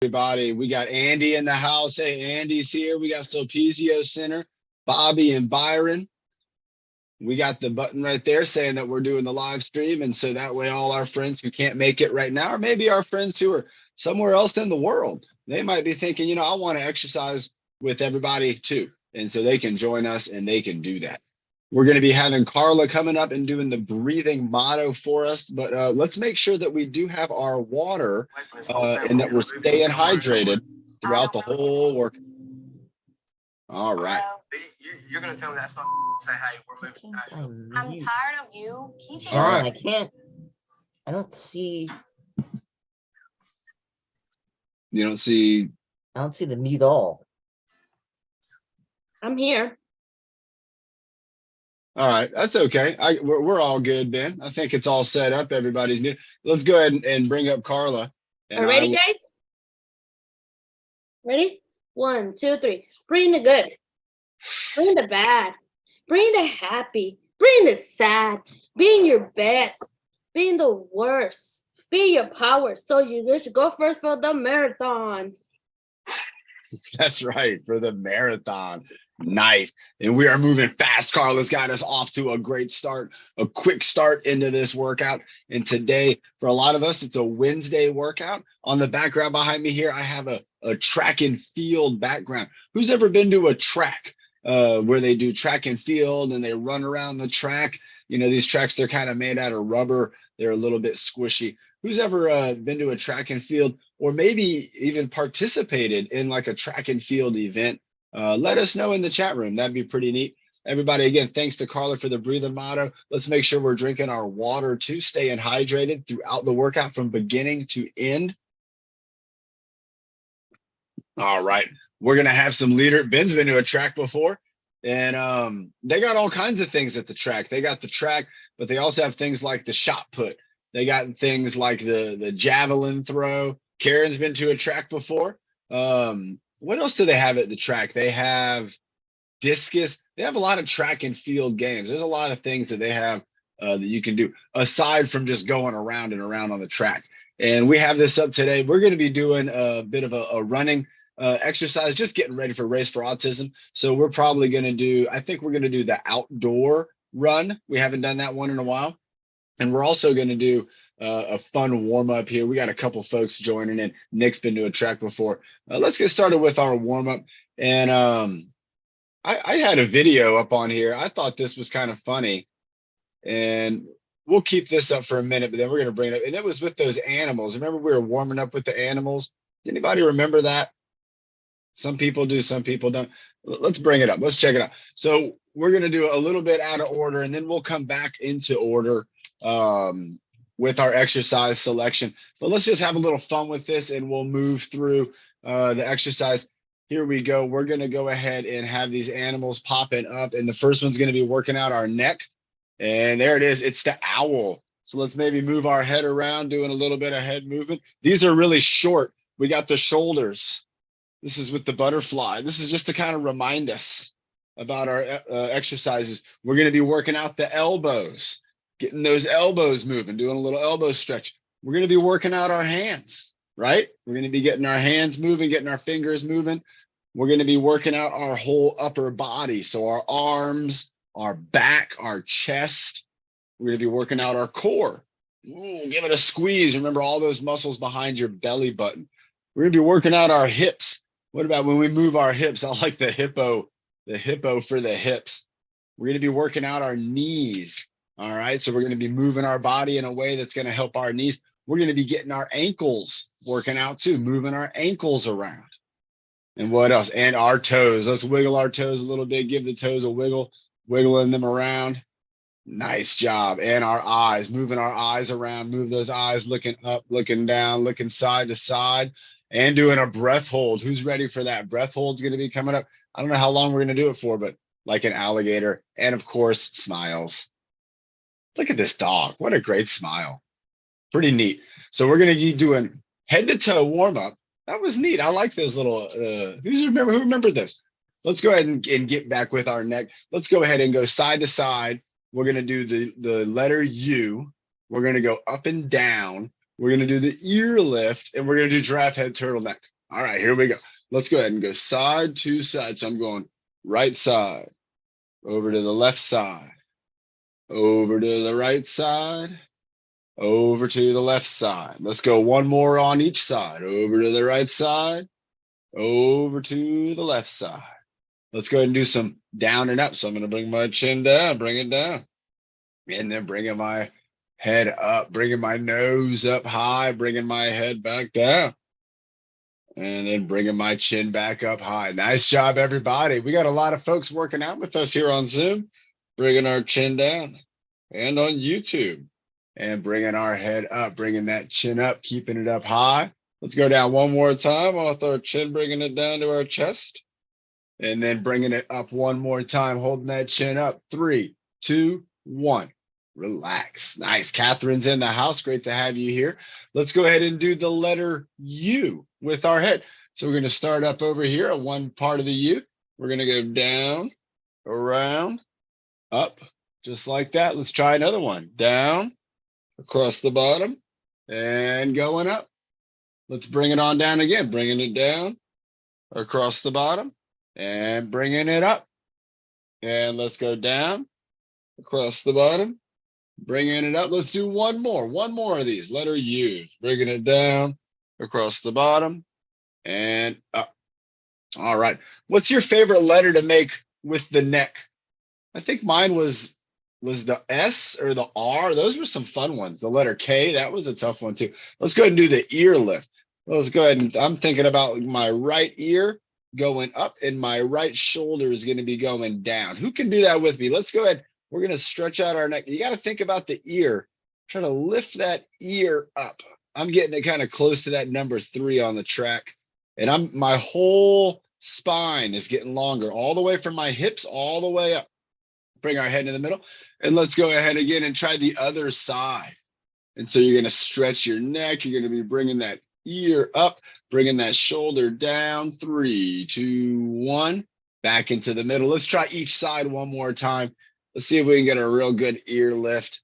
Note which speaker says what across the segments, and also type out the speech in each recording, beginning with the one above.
Speaker 1: everybody. We got Andy in the house. Hey, Andy's here. We got Sulpicio Center, Bobby and Byron. We got the button right there saying that we're doing the live stream. And so that way all our friends who can't make it right now, or maybe our friends who are somewhere else in the world, they might be thinking, you know, I want to exercise with everybody too. And so they can join us and they can do that. We're going to be having Carla coming up and doing the breathing motto for us. But let's make sure that we do have our water and that we're staying hydrated throughout the whole work. All right.
Speaker 2: You're going to tell me that's not say, hey, we're moving.
Speaker 3: I'm tired of you. Keep it
Speaker 1: All right.
Speaker 4: I can't. I don't see.
Speaker 1: You don't see.
Speaker 4: I don't see the mute all.
Speaker 3: I'm here.
Speaker 1: All right, that's okay. We're all good, Ben. I think it's all set up. Everybody's muted. Let's go ahead and bring up Carla.
Speaker 3: And ready, guys? Ready? 1, 2, 3. Bring the good. Bring the bad. Bring the happy. Bring the sad. Being your best. Being the worst. Be your power. So you should go first for the marathon.
Speaker 1: That's right, for the marathon. Nice. And we are moving fast. Carla's got us off to a great start, a quick start into this workout. And today, for a lot of us, it's a Wednesday workout. On the background behind me here, I have a track and field background. Who's ever been to a track where they do track and field and they run around the track? You know, these tracks, they're kind of made out of rubber. They're a little bit squishy. Who's ever been to a track and field or maybe even participated in like a track and field event? Let us know in the chat room. That'd be pretty neat. Everybody, again, thanks to Carla for the breathing motto. Let's make sure we're drinking our water too, staying hydrated throughout the workout from beginning to end. All right, we're going to have some leader. Ben's been to a track before, and they got all kinds of things at the track. They got the track, but they also have things like the shot put. They got things like the javelin throw. Karen's been to a track before. What else do they have at the track? They have discus. They have a lot of track and field games. There's a lot of things that they have that you can do aside from just going around and around on the track. And we have this up today. We're going to be doing a bit of a running exercise, just getting ready for Race for Autism. So we're probably going to do, I think we're going to do the outdoor run. We haven't done that one in a while. And we're also going to do a fun warm up here. We got a couple folks joining in. Nick's been to a track before. Let's get started with our warm up. And I had a video up on here. I thought this was kind of funny, and we'll keep this up for a minute, but then we're going to bring it up. And it was with those animals. Remember, we were warming up with the animals. Does anybody remember that? Some people do, some people don't. Let's bring it up. Let's check it out. So we're going to do a little bit out of order, and then we'll come back into order with our exercise selection. But let's just have a little fun with this, and we'll move through the exercise. Here we go. We're going to go ahead and have these animals popping up, and the first one's going to be working out our neck. And there it is. It's the owl. So let's maybe move our head around, doing a little bit of head movement. These are really short. We got the shoulders. This is with the butterfly. This is just to kind of remind us about our exercises. We're going to be working out the elbows, getting those elbows moving, doing a little elbow stretch. We're going to be working out our hands, right? We're going to be getting our hands moving, getting our fingers moving. We're going to be working out our whole upper body. So our arms, our back, our chest. We're going to be working out our core. Ooh, give it a squeeze. Remember all those muscles behind your belly button. We're going to be working out our hips. What about when we move our hips? I like the hippo for the hips. We're going to be working out our knees. All right. So we're going to be moving our body in a way that's going to help our knees. We're going to be getting our ankles working out too, moving our ankles around. And what else? And our toes. Let's wiggle our toes a little bit. Give the toes a wiggle, wiggling them around. Nice job. And our eyes, moving our eyes around, move those eyes, looking up, looking down, looking side to side, and doing a breath hold. Who's ready for that? Breath hold's going to be coming up. I don't know how long we're going to do it for, but like an alligator. And of course, smiles. Look at this dog. What a great smile. Pretty neat. So we're going to be doing head to toe warm up. That was neat. I like those little, who remembered this? Let's go ahead and get back with our neck. Let's go ahead and go side to side. We're going to do the letter U. We're going to go up and down. We're going to do the ear lift, and we're going to do giraffe head turtleneck. All right, here we go. Let's go ahead and go side to side. So I'm going right side, over to the left side, over to the right side, over to the left side. Let's go one more on each side, over to the right side, over to the left side. Let's go ahead and do some down and up. So I'm going to bring my chin down, bring it down, and then bringing my head up, bringing my nose up high, bringing my head back down, and then bringing my chin back up high. Nice job, everybody. We got a lot of folks working out with us here on Zoom, bringing our chin down, and on YouTube, and bringing our head up, bringing that chin up, keeping it up high. Let's go down one more time off our chin, bringing it down to our chest, and then bringing it up one more time, holding that chin up. 3, 2, 1. Relax. Nice. Catherine's in the house. Great to have you here. Let's go ahead and do the letter U with our head. So we're going to start up over here at one part of the U. We're going to go down, around, up, just like that. Let's try another one. Down, across the bottom, and going up. Let's bring it on down again. Bringing it down, across the bottom, and bringing it up. And let's go down, across the bottom, bringing it up. Let's do one more of these. Letter U. Bringing it down, across the bottom, and up. All right. What's your favorite letter to make with the neck? I think mine was the S or the R. Those were some fun ones. The letter K, that was a tough one too. Let's go ahead and do the ear lift. Let's go ahead and I'm thinking about my right ear going up and my right shoulder is going to be going down. Who can do that with me? Let's go ahead. We're going to stretch out our neck. You got to think about the ear. Try to lift that ear up. I'm getting it kind of close to that number 3 on the track. And my whole spine is getting longer, all the way from my hips all the way up. Bring our head in the middle. And let's go ahead again and try the other side. And so you're going to stretch your neck. You're going to be bringing that ear up, bringing that shoulder down. 3, 2, 1. Back into the middle. Let's try each side one more time. Let's see if we can get a real good ear lift.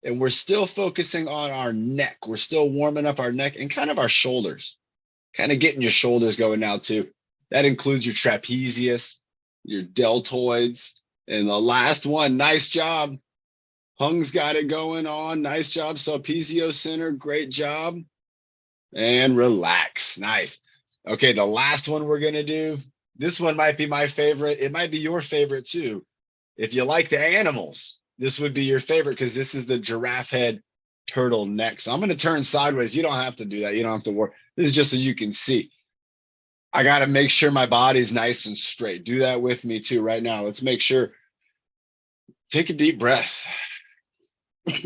Speaker 1: And we're still focusing on our neck. We're still warming up our neck and kind of our shoulders. Kind of getting your shoulders going now too. That includes your trapezius, your deltoids. And the last one, nice job. Hung's got it going on. Nice job, Sulpicio Center. Great job. And relax. Nice. Okay, the last one we're going to do. This one might be my favorite. It might be your favorite too. If you like the animals, this would be your favorite because this is the giraffe head turtle neck. So I'm going to turn sideways. You don't have to do that. You don't have to worry. This is just so you can see. I got to make sure my body's nice and straight. Do that with me too right now. Let's make sure. Take a deep breath.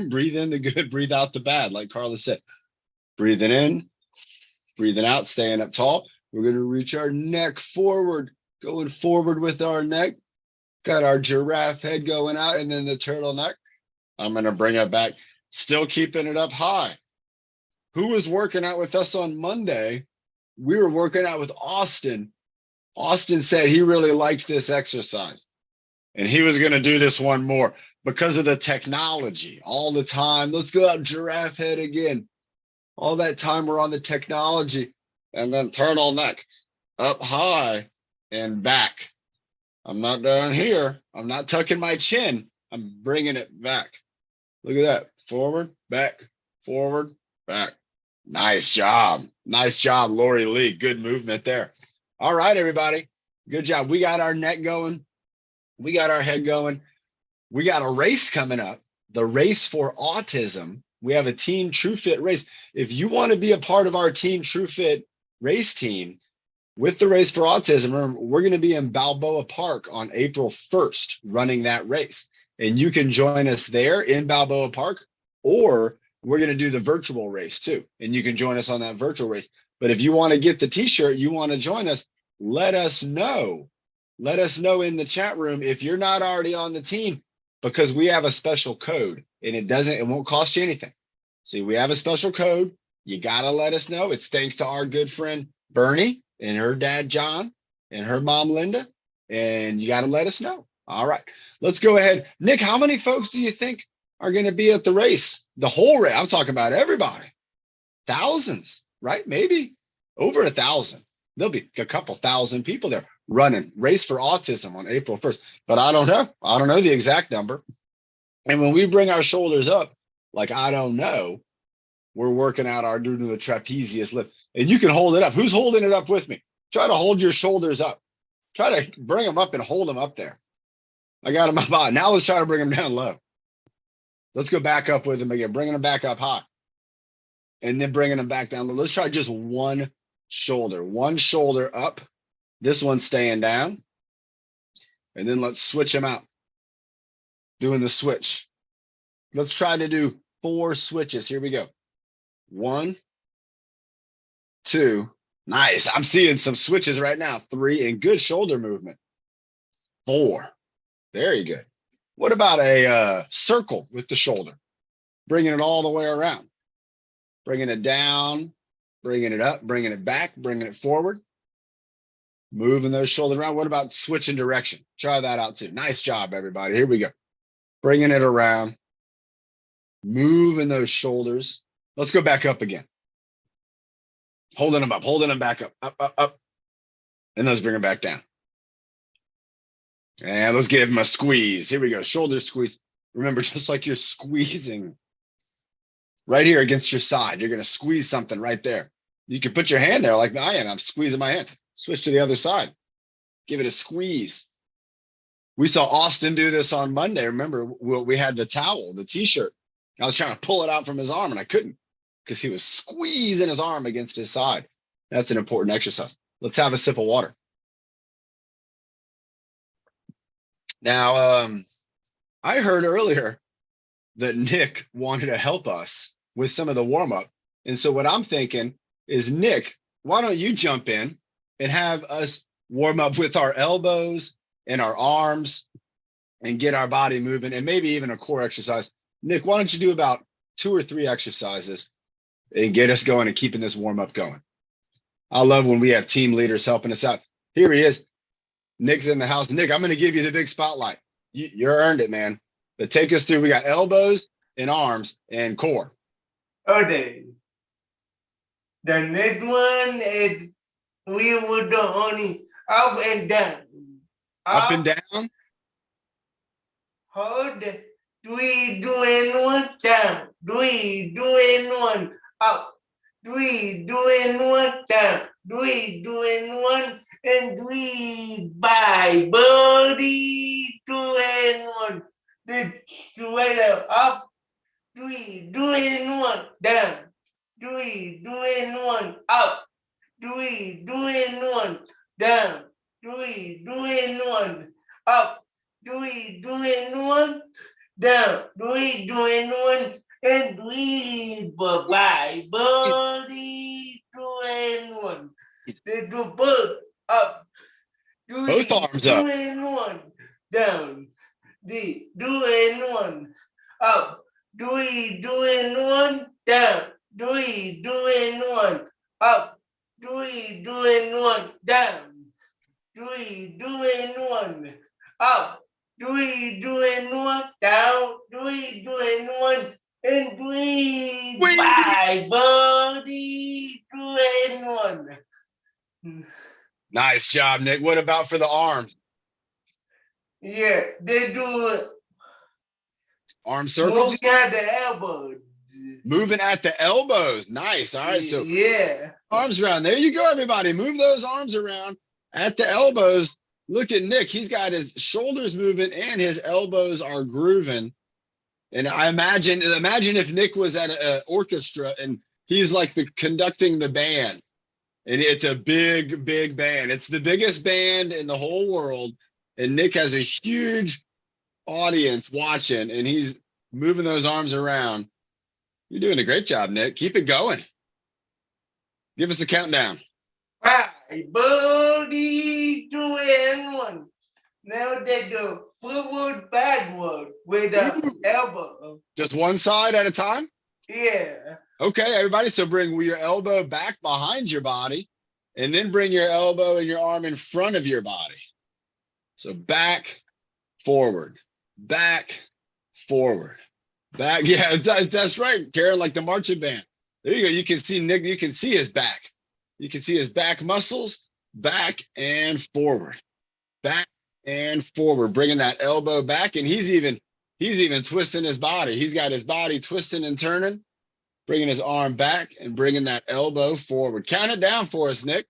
Speaker 1: Breathe in the good, breathe out the bad, like Carla said. Breathing in, breathing out, staying up tall. We're going to reach our neck forward, going forward with our neck. Got our giraffe head going out and then the turtleneck. I'm going to bring it back, still keeping it up high. Who was working out with us on Monday? We were working out with Austin. Austin said he really liked this exercise and he was going to do this one more because of the technology all the time. Let's go out giraffe head again. All that time we're on the technology and then turtleneck up high and back. I'm not down here. I'm not tucking my chin. I'm bringing it back. Look at that. Forward, back, forward, back. Nice job. Nice job, Lori Lee. Good movement there. All right, everybody. Good job. We got our neck going. We got our head going. We got a race coming up, the Race for Autism. We have a Team TrueFit race. If you want to be a part of our Team TrueFit race team, with the Race for Autism, remember, we're going to be in Balboa Park on April 1st running that race. And you can join us there in Balboa Park, or we're going to do the virtual race too. And you can join us on that virtual race. But if you want to get the t-shirt, you want to join us, let us know. Let us know in the chat room if you're not already on the team, because we have a special code and it won't cost you anything. See, we have a special code. You got to let us know. It's thanks to our good friend Bernie and her dad, John, and her mom, Linda. And you got to let us know. All right, let's go ahead. Nick, how many folks do you think are going to be at the race? The whole race. I'm talking about everybody. Thousands, right? Maybe over 1,000. There'll be a couple thousand people there running Race for Autism on April 1st. But I don't know. I don't know the exact number. And when we bring our shoulders up, like I don't know, we're working out our doing the trapezius lift. And you can hold it up. Who's holding it up with me? Try to hold your shoulders up. Try to bring them up and hold them up there. I got them up high. Now let's try to bring them down low. Let's go back up with them again, bringing them back up high. And then bringing them back down low. Let's try just one shoulder up. This one's staying down. And then let's switch them out. Doing the switch. Let's try to do 4 switches. Here we go. 1, 2. Nice. I'm seeing some switches right now. 3 and good shoulder movement. 4. Very good. What about a circle with the shoulder? Bringing it all the way around. Bringing it down, bringing it up, bringing it back, bringing it forward. Moving those shoulders around. What about switching direction? Try that out too. Nice job, everybody. Here we go. Bringing it around. Moving those shoulders. Let's go back up again. Holding them up, holding them back up, up. And let's bring them back down. And let's give them a squeeze. Here we go. Shoulder squeeze. Remember, just like you're squeezing right here against your side, you're going to squeeze something right there. You can put your hand there like I am. I'm squeezing my hand. Switch to the other side. Give it a squeeze. We saw Austin do this on Monday. Remember, we had the towel, the t-shirt. I was trying to pull it out from his arm and I couldn't because he was squeezing his arm against his side. That's an important exercise. Let's have a sip of water. Now, I heard earlier that Nick wanted to help us with some of the warm-up. And so what I'm thinking is, Nick, why don't you jump in and have us warm up with our elbows and our arms and get our body moving and maybe even a core exercise. Nick, why don't you do about 2 or 3 exercises and get us going and keeping this warm-up going? I love when we have team leaders helping us out. Here he is. Nick's in the house. Nick, I'm going to give you the big spotlight. You earned it, man. But take us through. We got elbows and arms and core.
Speaker 5: Okay. The next one is we will do only up and down.
Speaker 1: Up and down.
Speaker 5: Hold. 3, 2, and 1 down. 3, 2, and 1 up. 3, 2, and 1 down. 3, 2, and 1 and 3. Bye, buddy. 2 and 1. Then straight up. 3, 2, and 1 down. 3, 2, and 1 up. 3, 2, and 1 down. 3, 2, and 1 up. 3, 2, and 1 down. 3, 2, and 1 and 3. Bye, buddy. 2 and 1. Then do both up. 3,
Speaker 1: Both arms up.
Speaker 5: 2 and 1 down. 3, 2 and 1 up. 3, 2 and 1 down. 3, 2 and 1 up. 3, 2 and 1 down. 3, 2 and 1 up. 3, 2 and 1 down. 3, 2 and 1 and 3.
Speaker 1: Wait.
Speaker 5: Bye, buddy. 2 and 1.
Speaker 1: Nice job, Nick. What about for the arms?
Speaker 5: Yeah, they do
Speaker 1: Arm circles?
Speaker 5: moving at the elbows.
Speaker 1: Moving at the elbows. Nice. All right. So
Speaker 5: yeah.
Speaker 1: arms around. There you go, everybody. Move those arms around at the elbows. Look at Nick. He's got his shoulders moving and his elbows are grooving. And I imagine if Nick was at an orchestra and he's like conducting the band. And it's a big, big band. It's the biggest band in the whole world. And Nick has a huge audience watching and he's moving those arms around. You're doing a great job, Nick. Keep it going. Give us a countdown.
Speaker 5: Bye, buddy. 2 and 1. Now they do forward, backward with the elbow.
Speaker 1: Just one side at a time?
Speaker 5: Yeah.
Speaker 1: Okay, everybody. So bring your elbow back behind your body and then bring your elbow and your arm in front of your body. So back, forward, back, forward, back. Yeah, that's right, Karen, like the marching band. There you go. You can see Nick, you can see his back. You can see his back muscles back and forward, back and forward, bringing that elbow back. And he's even twisting his body. He's got his body twisting and turning, bringing his arm back and bringing that elbow forward. Count it down for us, Nick.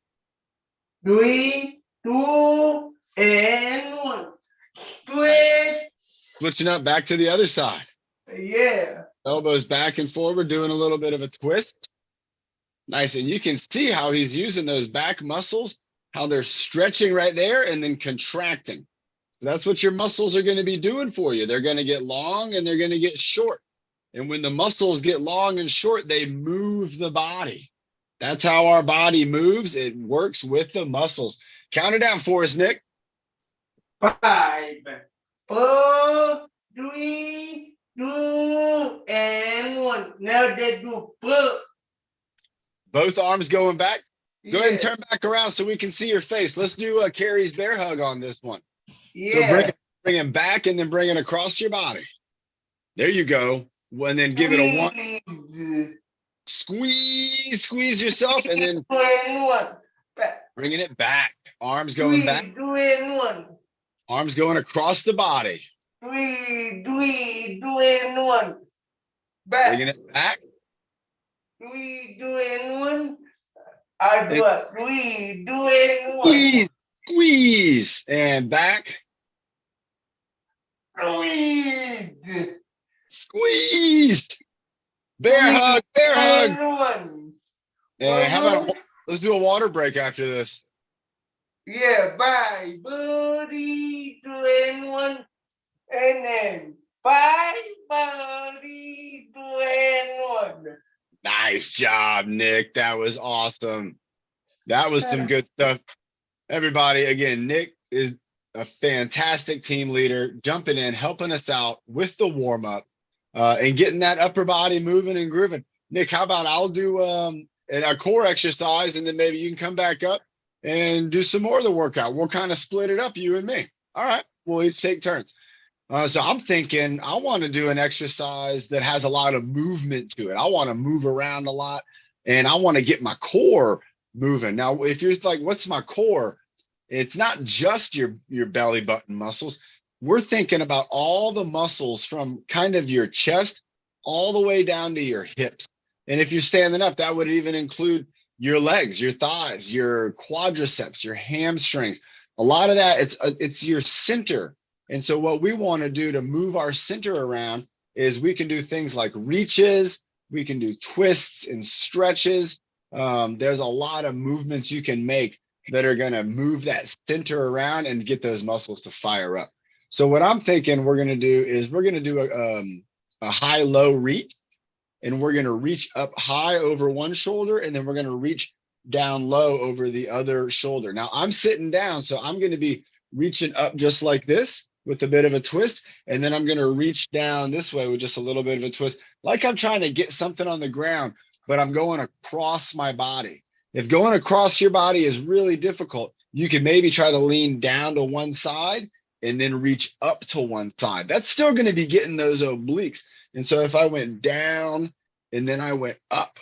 Speaker 5: 3, 2, and 1. Switch.
Speaker 1: Switching up back to the other side.
Speaker 5: Yeah.
Speaker 1: Elbows back and forward, doing a little bit of a twist. Nice. And you can see how he's using those back muscles, how they're stretching right there and then contracting. That's what your muscles are going to be doing for you. They're going to get long and they're going to get short. And when the muscles get long and short, they move the body. That's how our body moves. It works with the muscles. Count it down for us, Nick.
Speaker 5: 5, 4, 3, 2, and 1. Now they do pull.
Speaker 1: Both arms going back. Go ahead and
Speaker 5: Yeah.
Speaker 1: turn back around so we can see your face. Let's do a Carrie's bear hug on this one. So
Speaker 5: Yeah.
Speaker 1: bring it back and then bring it across your body. There you go. And then give it a one. Squeeze yourself and then
Speaker 5: 2 and 1.
Speaker 1: bringing it back. Arms going back.
Speaker 5: 2 and 1.
Speaker 1: Arms going across the body.
Speaker 5: 3, 2 and 1. Back.
Speaker 1: Bringing it back.
Speaker 5: 3, 2 and 1. I do it. 3, 2 and 1.
Speaker 1: Squeeze. Squeeze. And back.
Speaker 5: Squeeze.
Speaker 1: Squeeze. Bear hug. Bear hug.
Speaker 5: And 1.
Speaker 1: And how about let's do a water break after this.
Speaker 5: Yeah, bye, buddy. 2 and 1. And then 5, buddy. 2 and 1.
Speaker 1: Nice job, Nick. That was awesome. That was some good stuff. Everybody, again, Nick is a fantastic team leader, jumping in, helping us out with the warm up and getting that upper body moving and grooving. Nick, how about I'll do a core exercise and then maybe you can come back up and do some more of the workout. We'll kind of split it up, you and me. All right. We'll each take turns. So I'm thinking I want to do an exercise that has a lot of movement to it. I want to move around a lot and I want to get my core moving. Now, if you're like, what's my core? It's not just your belly button muscles. We're thinking about all the muscles from kind of your chest all the way down to your hips. And if you're standing up, that would even include your legs, your thighs, your quadriceps, your hamstrings. A lot of that, it's your center. And so what we want to do to move our center around is we can do things like reaches, we can do twists and stretches. There's a lot of movements you can make that are going to move that center around and get those muscles to fire up. So what I'm thinking we're going to do is we're going to do a high-low reach, and we're going to reach up high over one shoulder, and then we're going to reach down low over the other shoulder. Now I'm sitting down, so I'm going to be reaching up just like this with a bit of a twist, and then I'm going to reach down this way with just a little bit of a twist, like I'm trying to get something on the ground, but I'm going across my body. If going across your body is really difficult, you can maybe try to lean down to one side and then reach up to one side. That's still going to be getting those obliques. And so if I went down and then I went up,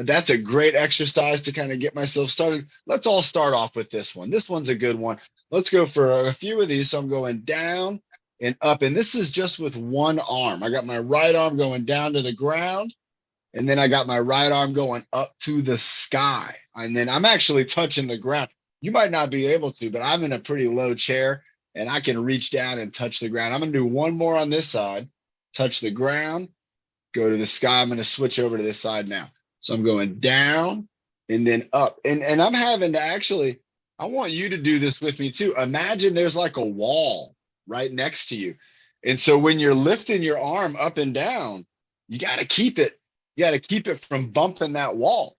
Speaker 1: that's a great exercise to kind of get myself started. Let's all start off with this one. This one's a good one. Let's go for a few of these. So I'm going down and up, and this is just with one arm. I got my right arm going down to the ground, and then I got my right arm going up to the sky. And then I'm actually touching the ground. You might not be able to, but I'm in a pretty low chair and I can reach down and touch the ground. I'm going to do one more on this side, touch the ground, go to the sky. I'm going to switch over to this side now. So I'm going down and then up. And I'm having to actually, I want you to do this with me too. Imagine there's like a wall right next to you. And so when you're lifting your arm up and down, you got to keep it. You got to keep it from bumping that wall.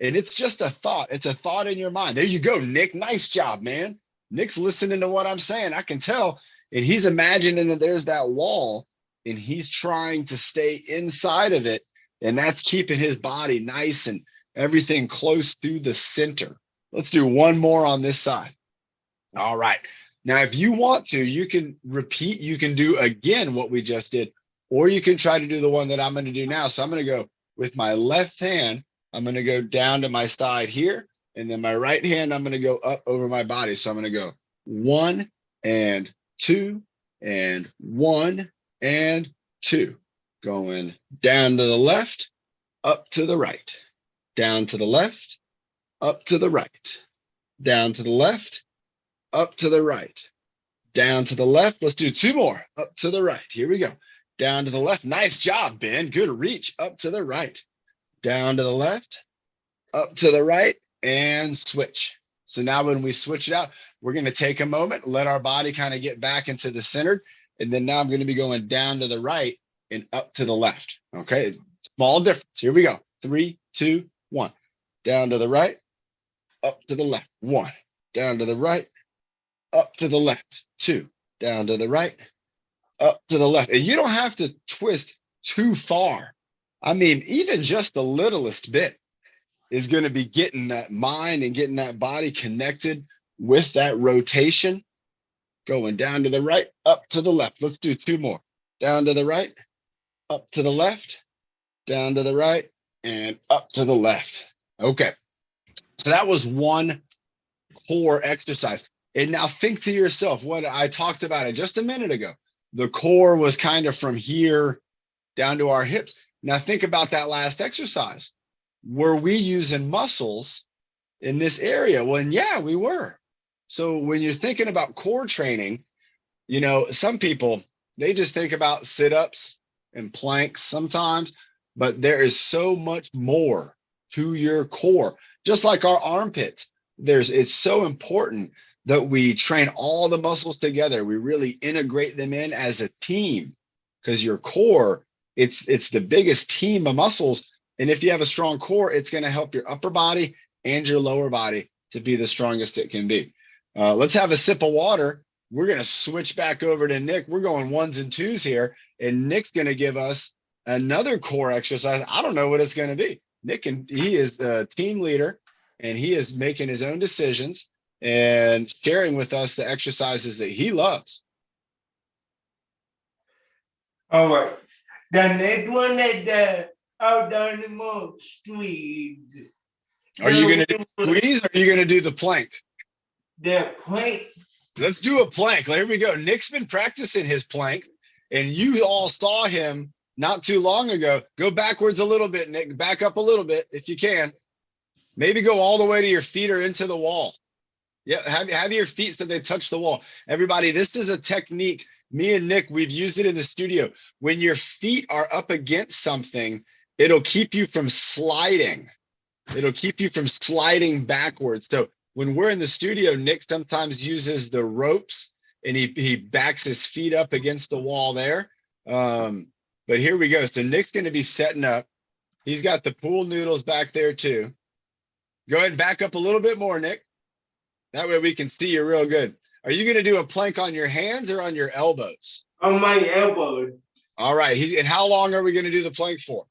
Speaker 1: And it's just a thought. It's a thought in your mind. There you go, Nick. Nice job, man. Nick's listening to what I'm saying. I can tell. And he's imagining that there's that wall and he's trying to stay inside of it. And that's keeping his body nice and everything close to the center. Let's do one more on this side. All right. Now, if you want to, you can repeat. You can do again what we just did, or you can try to do the one that I'm going to do now. So I'm going to go with my left hand. I'm going to go down to my side here. And then my right hand, I'm going to go up over my body. So I'm going to go 1 and 2 and 1 and 2. Going down to the left, up to the right, down to the left, up to the right, down to the left, up to the right, down to the left. Let's do 2 more. Up to the right. Here we go. Down to the left. Nice job, Ben. Good reach. Up to the right, down to the left, up to the right, and switch. So now when we switch it out, we're going to take a moment, let our body kind of get back into the center. And then now I'm going to be going down to the right and up to the left. Okay. Small difference. Here we go. 3, 2, 1. Down to the right, up to the left. 1. Down to the right, up to the left. 2. Down to the right, up to the left. And you don't have to twist too far. I mean, even just the littlest bit is going to be getting that mind and getting that body connected with that rotation. Going down to the right, up to the left. Let's do 2 more. Down to the right, up to the left, down to the right, and up to the left. Okay. So that was one core exercise. And now think to yourself what I talked about it just a minute ago. The core was kind of from here down to our hips. Now think about that last exercise. Were we using muscles in this area? Well, yeah, we were. So when you're thinking about core training, you know, some people, they just think about sit-ups and planks sometimes, but there is so much more to your core, just like our armpits. It's so important that we train all the muscles together. We really integrate them in as a team, because your core, it's the biggest team of muscles. And if you have a strong core, it's going to help your upper body and your lower body to be the strongest it can be. Let's have a sip of water. We're going to switch back over to Nick. We're going 1s and 2s here, and Nick's going to give us another core exercise. I don't know what it's going to be. Nick, he is the team leader, and he is making his own decisions and sharing with us the exercises that he loves.
Speaker 5: All right. The next one is the abdominal squeeze.
Speaker 1: Are you going to do squeeze, or are you going to do the plank?
Speaker 5: The plank.
Speaker 1: Let's do a plank. Here we go. Nick's been practicing his planks, and you all saw him not too long ago. Go backwards a little bit, Nick. Back up a little bit if you can. Maybe go all the way to your feet or into the wall. Yeah, have your feet so they touch the wall. Everybody, this is a technique. Me and Nick, we've used it in the studio. When your feet are up against something, it'll keep you from sliding. It'll keep you from sliding backwards. So when we're in the studio, Nick sometimes uses the ropes, and he backs his feet up against the wall there. But here we go. So Nick's going to be setting up. He's got the pool noodles back there too. Go ahead and back up a little bit more, Nick. That way we can see you real good. Are you going to do a plank on your hands or on your elbows?
Speaker 5: On my elbow.
Speaker 1: All right. And how long are we going to do the plank for?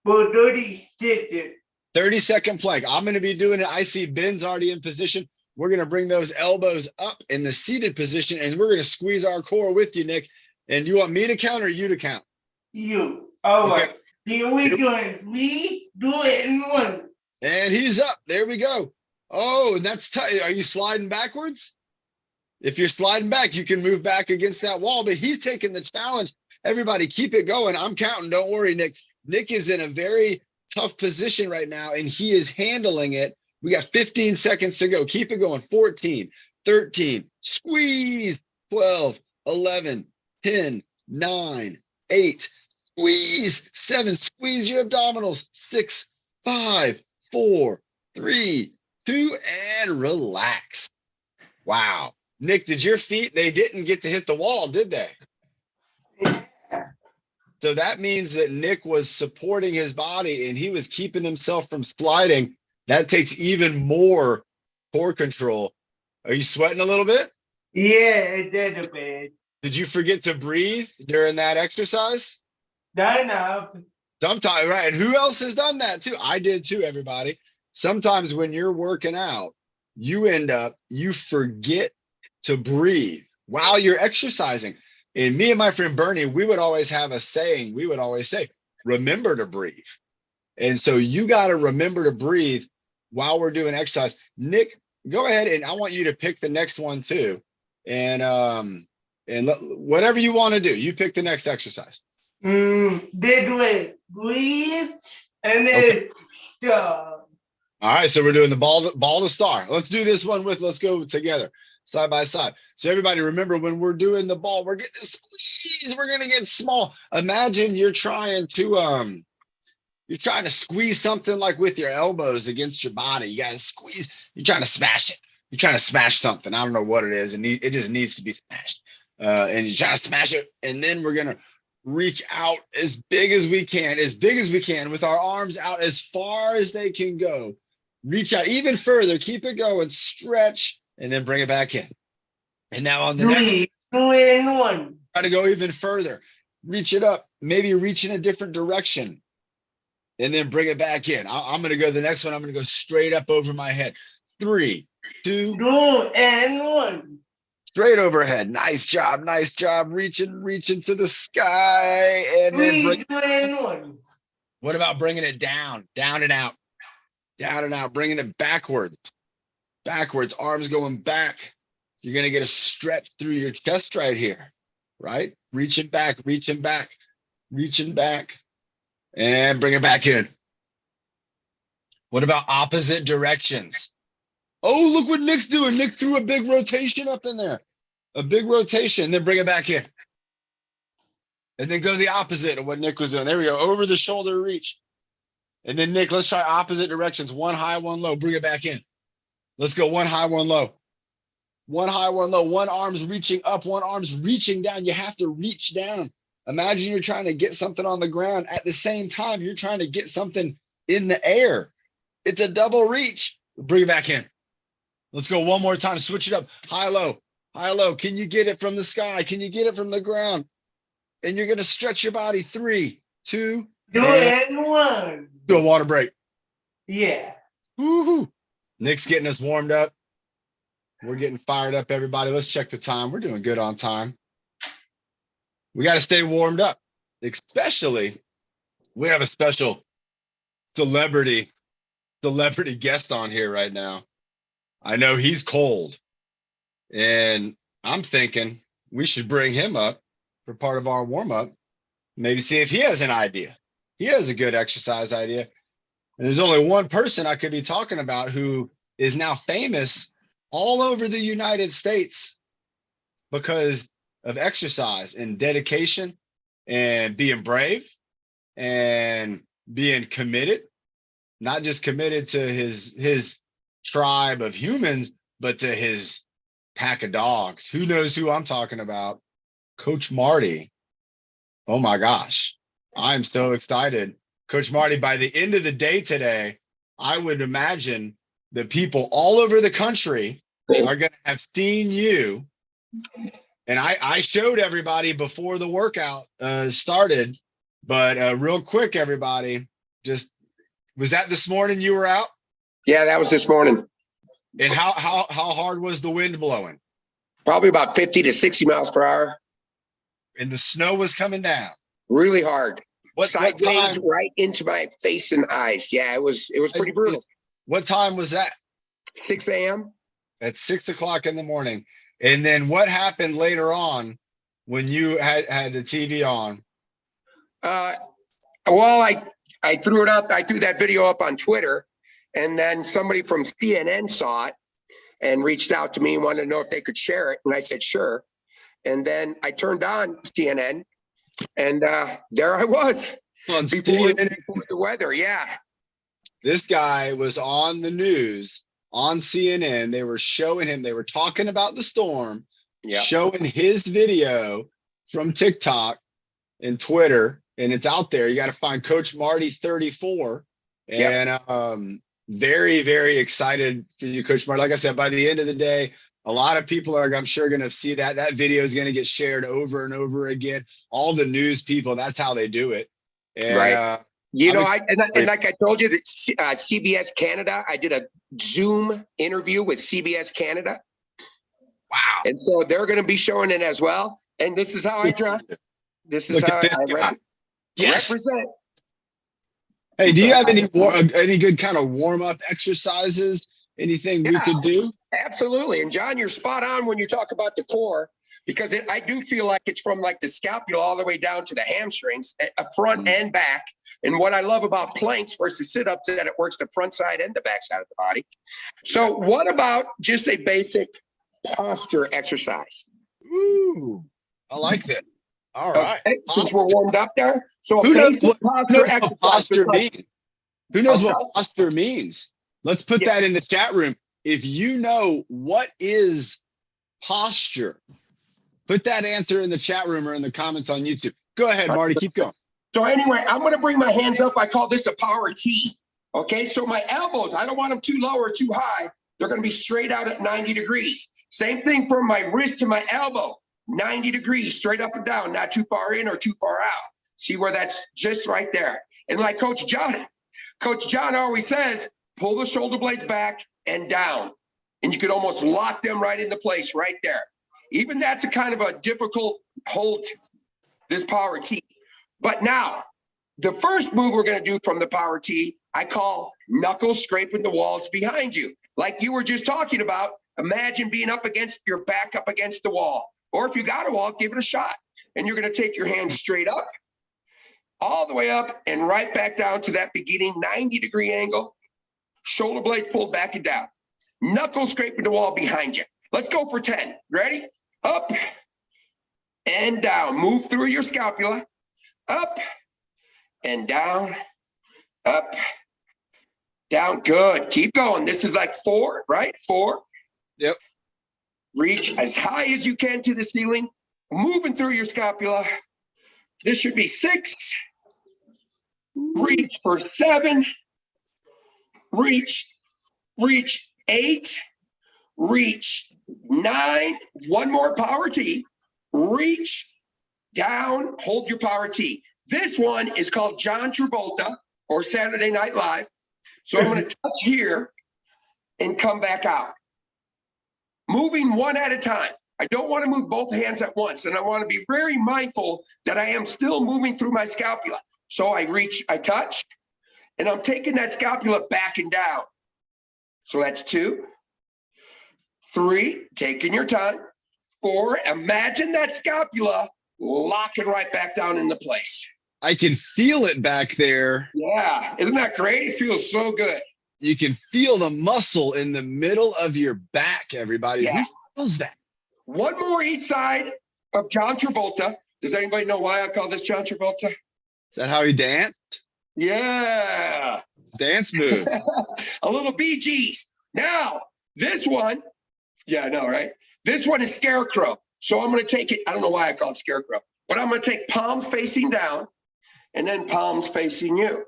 Speaker 5: For 30 seconds.
Speaker 1: 30-second plank. I'm going to be doing it. I see Ben's already in position. We're going to bring those elbows up in the seated position, and we're going to squeeze our core with you, Nick. And you want me to count or you to count?
Speaker 5: You. All
Speaker 1: Okay.
Speaker 5: right. Here we go. 3, 2, and 1.
Speaker 1: And he's up. There we go. Oh, and that's tight. Are you sliding backwards? If you're sliding back, you can move back against that wall, but he's taking the challenge. Everybody keep it going. I'm counting. Don't worry, Nick. Nick is in a very tough position right now, and he is handling it. We got 15 seconds to go. Keep it going. 14, 13, squeeze, 12, 11, 10, 9, 8, squeeze, 7, squeeze your abdominals, 6, 5, 4, 3, 2, and relax. Wow. Nick, did your feet, they didn't get to hit the wall, did they? So that means that Nick was supporting his body and he was keeping himself from sliding. That takes even more core control. Are you sweating a little bit?
Speaker 5: Yeah, a little bit.
Speaker 1: Did you forget to breathe during that exercise?
Speaker 5: Done up.
Speaker 1: Sometimes, right? And who else has done that too? I did too, everybody. Sometimes when you're working out, you forget to breathe while you're exercising. And me and my friend Bernie, we would always have a saying. We would always say, remember to breathe. And so you got to remember to breathe while we're doing exercise. Nick, go ahead and I want you to pick the next one too. And whatever you want to do, you pick the next exercise.
Speaker 5: They do it. Breathe and then stop.
Speaker 1: All right, so we're doing the ball to star. Let's do this one let's go together, side by side. So everybody remember, when we're doing the ball, we're getting to squeeze, we're gonna get small. Imagine you're trying to squeeze something like with your elbows against your body. You gotta squeeze, you're trying to smash it. You're trying to smash something. I don't know what it is, and it just needs to be smashed. And you're trying to smash it, and then we're gonna reach out as big as we can, with our arms out as far as they can go. Reach out even further, keep it going, stretch, and then bring it back in. And now on the next,
Speaker 5: 3, 2, and 1.
Speaker 1: try to go even further. Reach it up, maybe reach in a different direction, and then bring it back in. I'm going to go the next one. I'm going to go straight up over my head. 3, 2,
Speaker 5: 2 and 1.
Speaker 1: straight overhead. Nice job. Reaching to the sky. And then
Speaker 5: 3, 2 and 1.
Speaker 1: what about bringing it down and out, bringing it backwards, arms going back. You're going to get a stretch through your chest right here, right? Reaching back, and bring it back in. What about opposite directions? Oh, look what Nick's doing. Nick threw a big rotation up in there. Then bring it back in. And then go the opposite of what Nick was doing. There we go, over the shoulder reach. And then Nick, let's try opposite directions. One high, one low, bring it back in. Let's go one high, one low. One high, one low. One arm's reaching up, one arm's reaching down. You have to reach down. Imagine you're trying to get something on the ground. At the same time, you're trying to get something in the air. It's a double reach. Bring it back in. Let's go one more time. Switch it up. High, low. High, low. Can you get it from the sky? Can you get it from the ground? And you're going to stretch your body. 3, 2,
Speaker 5: 2 and 1.
Speaker 1: do a water break.
Speaker 5: Yeah.
Speaker 1: Woo-hoo. Nick's getting us warmed up. We're getting fired up, everybody. Let's check the time. We're doing good on time. We got to stay warmed up, especially we have a special celebrity guest on here right now. I know he's cold, and I'm thinking we should bring him up for part of our warm-up. Maybe see if he has an idea. He has a good exercise idea. And there's only one person I could be talking about who is now famous all over the United States because of exercise and dedication and being brave and being committed, not just committed to his tribe of humans, but to his pack of dogs. Who knows who I'm talking about? Coach Marty. Oh my gosh. I'm so excited. Coach Marty, by the end of the day today, I would imagine the people all over the country are going to have seen you. And I showed everybody before the workout started, but real quick, everybody, just, was that this morning you were out?
Speaker 6: Yeah, that was this morning.
Speaker 1: And how hard was the wind blowing?
Speaker 6: Probably about 50 to 60 miles per hour.
Speaker 1: And the snow was coming down.
Speaker 6: Really hard.
Speaker 1: What
Speaker 6: Side
Speaker 1: time?
Speaker 6: wind right into my face and eyes. Yeah, it was pretty brutal.
Speaker 1: What time was that?
Speaker 6: 6 a.m.
Speaker 1: At 6 o'clock in the morning. And then what happened later on when you had the TV on?
Speaker 6: Well, I threw it up. I threw that video up on Twitter, and then somebody from CNN saw it and reached out to me and wanted to know if they could share it. And I said, sure. And then I turned on CNN, and there I was
Speaker 1: On
Speaker 6: before
Speaker 1: CNN.
Speaker 6: the weather. Yeah.
Speaker 1: This guy was on the news on CNN. They were showing him, they were talking about the storm,
Speaker 6: Yeah.
Speaker 1: showing his video from TikTok and Twitter, and it's out there. You got to find Coach Marty 34. And very, very excited for you, Coach Marty. Like I said, by the end of the day, a lot of people are, I'm sure, going to see that. That video is going to get shared over and over again. All the news people, that's how they do it. And,
Speaker 6: Right. You know,
Speaker 1: I'm
Speaker 6: and like I told you, that CBS Canada, I did a Zoom interview with CBS Canada.
Speaker 1: Wow.
Speaker 6: And so they're going to be showing it as well. And this is how I dress. This is
Speaker 1: Look
Speaker 6: how
Speaker 1: at this
Speaker 6: I
Speaker 1: guy. Yes.
Speaker 6: represent.
Speaker 1: Hey, do you have any good kind of warm up exercises? Anything we
Speaker 6: Yeah.
Speaker 1: could do?
Speaker 6: Absolutely. And John, you're spot on when you talk about the core, because I do feel like it's from like the scapula all the way down to the hamstrings, a front and back. And what I love about planks versus sit-ups is that it works the front side and the back side of the body. So what about just a basic posture exercise?
Speaker 1: Ooh, I like that. All right.
Speaker 6: Okay, since we're warmed up there. So a
Speaker 1: Who knows
Speaker 6: basic
Speaker 1: what,
Speaker 6: posture exercise.
Speaker 1: what posture
Speaker 6: is like-
Speaker 1: means? Who knows
Speaker 6: I'm
Speaker 1: what
Speaker 6: sorry?
Speaker 1: posture means? Let's put
Speaker 6: Yeah.
Speaker 1: that in the chat room. If you know what is posture, put that answer in the chat room or in the comments on YouTube. Go ahead, Marty. Keep going.
Speaker 6: So anyway, I'm going to bring my hands up. I call this a power T. Okay, so my elbows, I don't want them too low or too high. They're going to be straight out at 90 degrees. Same thing from my wrist to my elbow, 90 degrees, straight up and down, not too far in or too far out. See where that's just right there. And like Coach John always says, pull the shoulder blades back and down. And you could almost lock them right into place right there. Even that's a kind of a difficult hold, this power T. But now, the first move we're going to do from the power T, I call knuckles scraping the walls behind you. Like you were just talking about, imagine being up against your back up against the wall. Or if you got a wall, give it a shot. And you're going to take your hands straight up, all the way up and right back down to that beginning 90-degree angle. Shoulder blades pulled back and down. Knuckles scraping the wall behind you. Let's go for 10. Ready? Up and down. Move through your scapula. Up and down. Up, down. Good. Keep going. This is like 4, right? 4.
Speaker 1: Yep.
Speaker 6: Reach as high as you can to the ceiling. Moving through your scapula. This should be 6. Reach for 7. Reach 8. Reach 9. One more power T. Reach down. Hold your power T. This one is called John Travolta or Saturday Night Live. So I'm going to touch here and come back out. Moving one at a time. I don't want to move both hands at once. And I want to be very mindful that I am still moving through my scapula. So I reach, I touch, and I'm taking that scapula back and down. So that's 2, 3, taking your time. 4, imagine that scapula locking right back down into place.
Speaker 1: I can feel it back there.
Speaker 6: Yeah, isn't that great? It feels so good.
Speaker 1: You can feel the muscle in the middle of your back, everybody.
Speaker 6: Yeah.
Speaker 1: Who feels that?
Speaker 6: One more each side of John Travolta. Does anybody know why I call this John Travolta?
Speaker 1: Is that how he danced?
Speaker 6: Yeah,
Speaker 1: Dance move.
Speaker 6: a little Bee Gees. Now, this one, yeah, I know, right? This one is Scarecrow. So I'm going to take it. I don't know why I call it Scarecrow, but I'm going to take palms facing down and then palms facing you.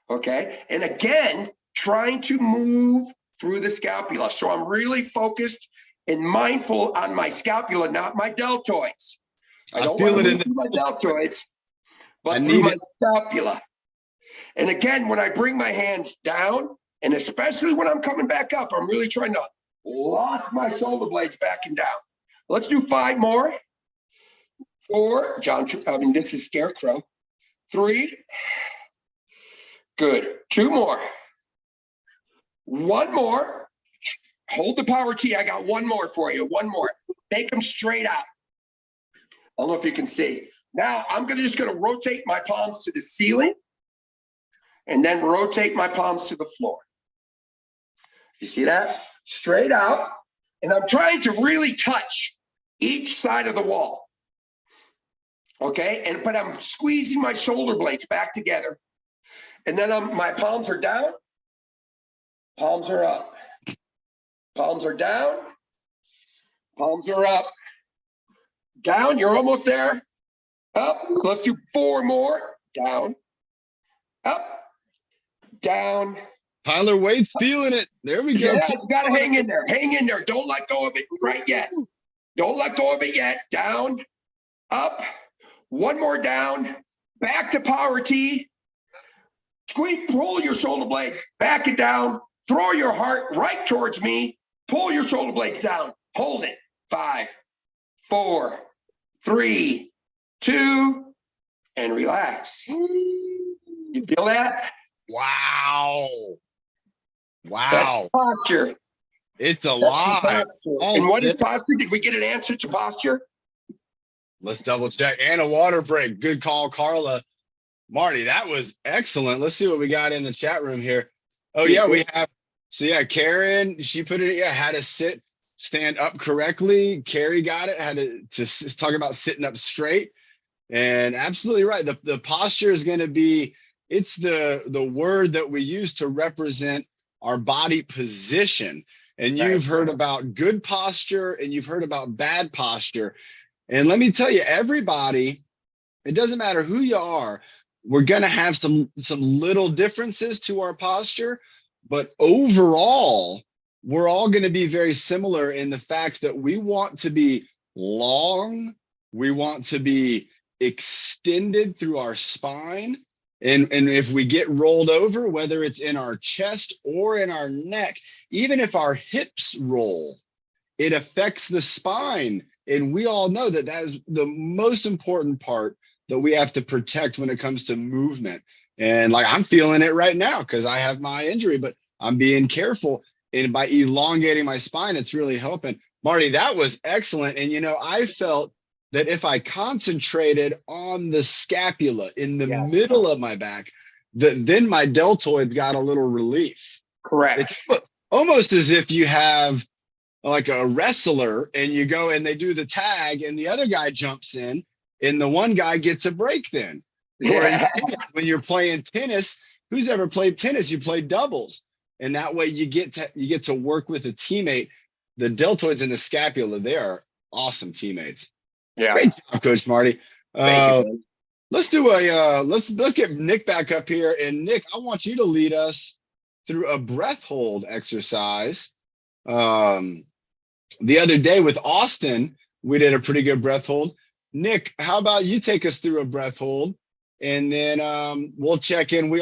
Speaker 6: Okay. And again, trying to move through the scapula. So I'm really focused and mindful on my scapula, not my deltoids. I don't
Speaker 1: feel
Speaker 6: want
Speaker 1: it
Speaker 6: to
Speaker 1: in
Speaker 6: move through my deltoids, but
Speaker 1: I
Speaker 6: through
Speaker 1: need
Speaker 6: my
Speaker 1: it.
Speaker 6: scapula. And again, when I bring my hands down, and especially when I'm coming back up, I'm really trying to lock my shoulder blades back and down. Let's do 5 more. 4, this is Scarecrow. 3, good. 2 more. 1 more. Hold the power T. I got 1 more for you. 1 more. Make them straight out. I don't know if you can see. Now I'm just going to rotate my palms to the ceiling and then rotate my palms to the floor. You see that? Straight out. And I'm trying to really touch each side of the wall. Okay. But I'm squeezing my shoulder blades back together. And then my palms are down. Palms are up. Palms are down. Palms are up. Down. You're almost there. Up. Let's do 4 more. Down. Up. Down.
Speaker 1: Tyler Wade's feeling it. There we go.
Speaker 6: Yeah, you gotta hang in there. Hang in there. Don't let go of it right yet. Don't let go of it yet. Down. Up. 1 more down. Back to power T. Squeeze, pull your shoulder blades back and down. Throw your heart right towards me. Pull your shoulder blades down. Hold it. 5, 4, 3, 2, and relax. You feel that?
Speaker 1: Wow.
Speaker 6: That's
Speaker 1: Wow.
Speaker 6: posture.
Speaker 1: It's a
Speaker 6: That's
Speaker 1: lot.
Speaker 6: posture.
Speaker 1: All
Speaker 6: And what is
Speaker 1: this-
Speaker 6: posture? Did we get an answer to posture?
Speaker 1: Let's double check. And a water break. Good call, Carla. Marty, that was excellent. Let's see what we got in the chat room here. Oh,
Speaker 6: Please
Speaker 1: yeah,
Speaker 6: do.
Speaker 1: we have. So, yeah, Karen, she put it, yeah, how to sit, stand up correctly. Carrie got it, had to talk about sitting up straight. And absolutely right. The posture is going to be, it's the word that we use to represent our body position. And
Speaker 6: Right.
Speaker 1: you've heard about good posture and you've heard about bad posture. And let me tell you, everybody, it doesn't matter who you are, we're going to have some little differences to our posture, but overall, we're all going to be very similar in the fact that we want to be long, we want to be extended through our spine. And if we get rolled over, whether it's in our chest or in our neck, even if our hips roll, it affects the spine. And we all know that that is the most important part that we have to protect when it comes to movement. And like I'm feeling it right now because I have my injury, but I'm being careful. And by elongating my spine, it's really helping. Marty, that was excellent. And, you know, I felt that if I concentrated on the scapula in the
Speaker 6: Yeah.
Speaker 1: middle of my back, that then my deltoids got a little relief.
Speaker 6: Correct.
Speaker 1: It's almost as if you have like a wrestler and you go and they do the tag and the other guy jumps in and the one guy gets a break then. Or in tennis, when you're playing tennis, who's ever played tennis? You play doubles. And that way you get to work with a teammate. The deltoids and the scapula, they are awesome teammates.
Speaker 6: Yeah.
Speaker 1: Great job, Coach Marty.
Speaker 6: Thank you.
Speaker 1: Let's do let's get Nick back up here. And Nick, I want you to lead us through a breath hold exercise. The other day with Austin, we did a pretty good breath hold. Nick, how about you take us through a breath hold and then we'll check in. We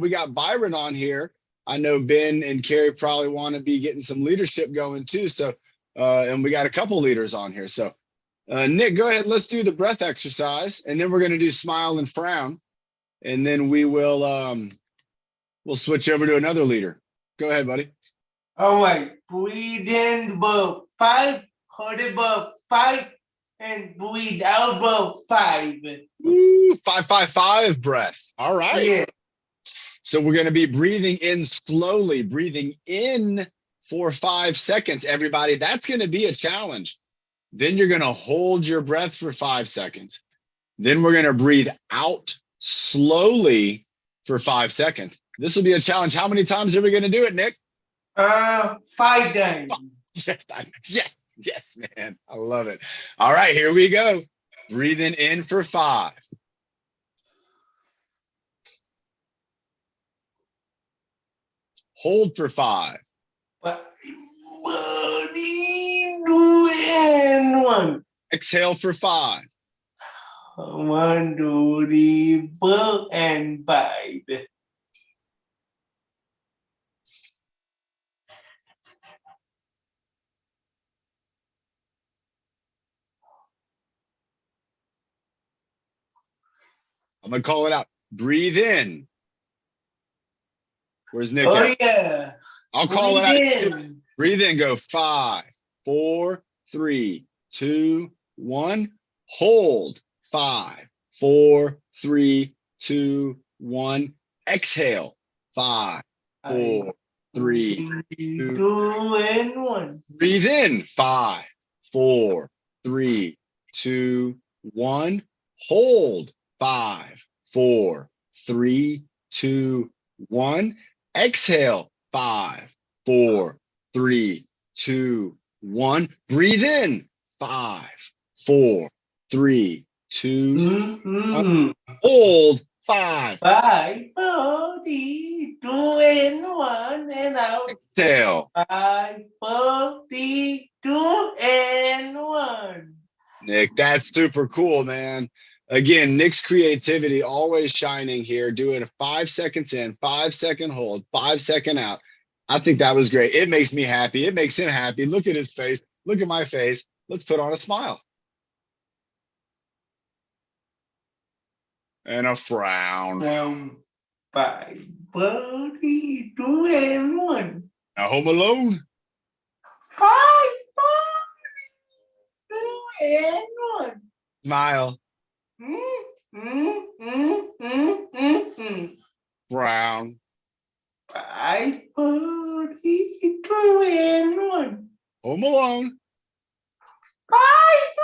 Speaker 1: got Byron on here. I know Ben and Carrie probably want to be getting some leadership going too. So, and we got a couple leaders on here. So, Nick, go ahead. Let's do the breath exercise, and then we're going to do smile and frown, and then we'll switch over to another leader. Go ahead, buddy.
Speaker 5: All right, breathe in above 5, hold above 5, and breathe out above 5.
Speaker 1: Ooh, 5-5-5 breath. All right.
Speaker 5: Yeah.
Speaker 1: So we're going to be breathing in slowly, breathing in for 5 seconds. Everybody, that's going to be a challenge. Then you're going to hold your breath for 5 seconds. Then we're going to breathe out slowly for 5 seconds. This will be a challenge. How many times are we going to do it, Nick?
Speaker 5: 5 times.
Speaker 1: Yes, man. I love it. All right, here we go. Breathing in for 5. Hold for 5.
Speaker 5: But what are you doing? 1.
Speaker 1: Exhale for 5.
Speaker 5: 1, 2, 3, 4, and 5.
Speaker 1: I'm going to call it out. Breathe in. Where's Nick
Speaker 5: Oh
Speaker 1: at?
Speaker 5: yeah.
Speaker 1: I'll call it out.
Speaker 5: Breathe in.
Speaker 1: Breathe in. Go 5, 4, 3, 2, 1. Hold. 5, 4, 3, 2, 1. Exhale. 5, 4, 3.
Speaker 5: 2, and 1.
Speaker 1: Breathe in. 5, 4, 3, 2, 1. Hold. 5, 4, 3, 2, 1. Exhale. 5, 4, 3, 2, 1. Breathe in. 5, 4, 3, 2. Hold. 5.
Speaker 5: 5, 4, 3, 2, and 1, and out.
Speaker 1: Exhale.
Speaker 5: 5, 4, 3, 2, and 1.
Speaker 1: Nick, that's super cool, man. Again, Nick's creativity always shining here, doing a 5 seconds in, 5 second hold, 5 second out. I think that was great. It makes me happy. It makes him happy. Look at his face. Look at my face. Let's put on a smile. And a frown.
Speaker 5: 5, 40, 2 and 1.
Speaker 1: Now Home Alone.
Speaker 5: 5, 40, 2 and 1.
Speaker 1: Smile. Brown.
Speaker 5: 5, 40, 2 and 1.
Speaker 1: Home Alone.
Speaker 5: 5, 40,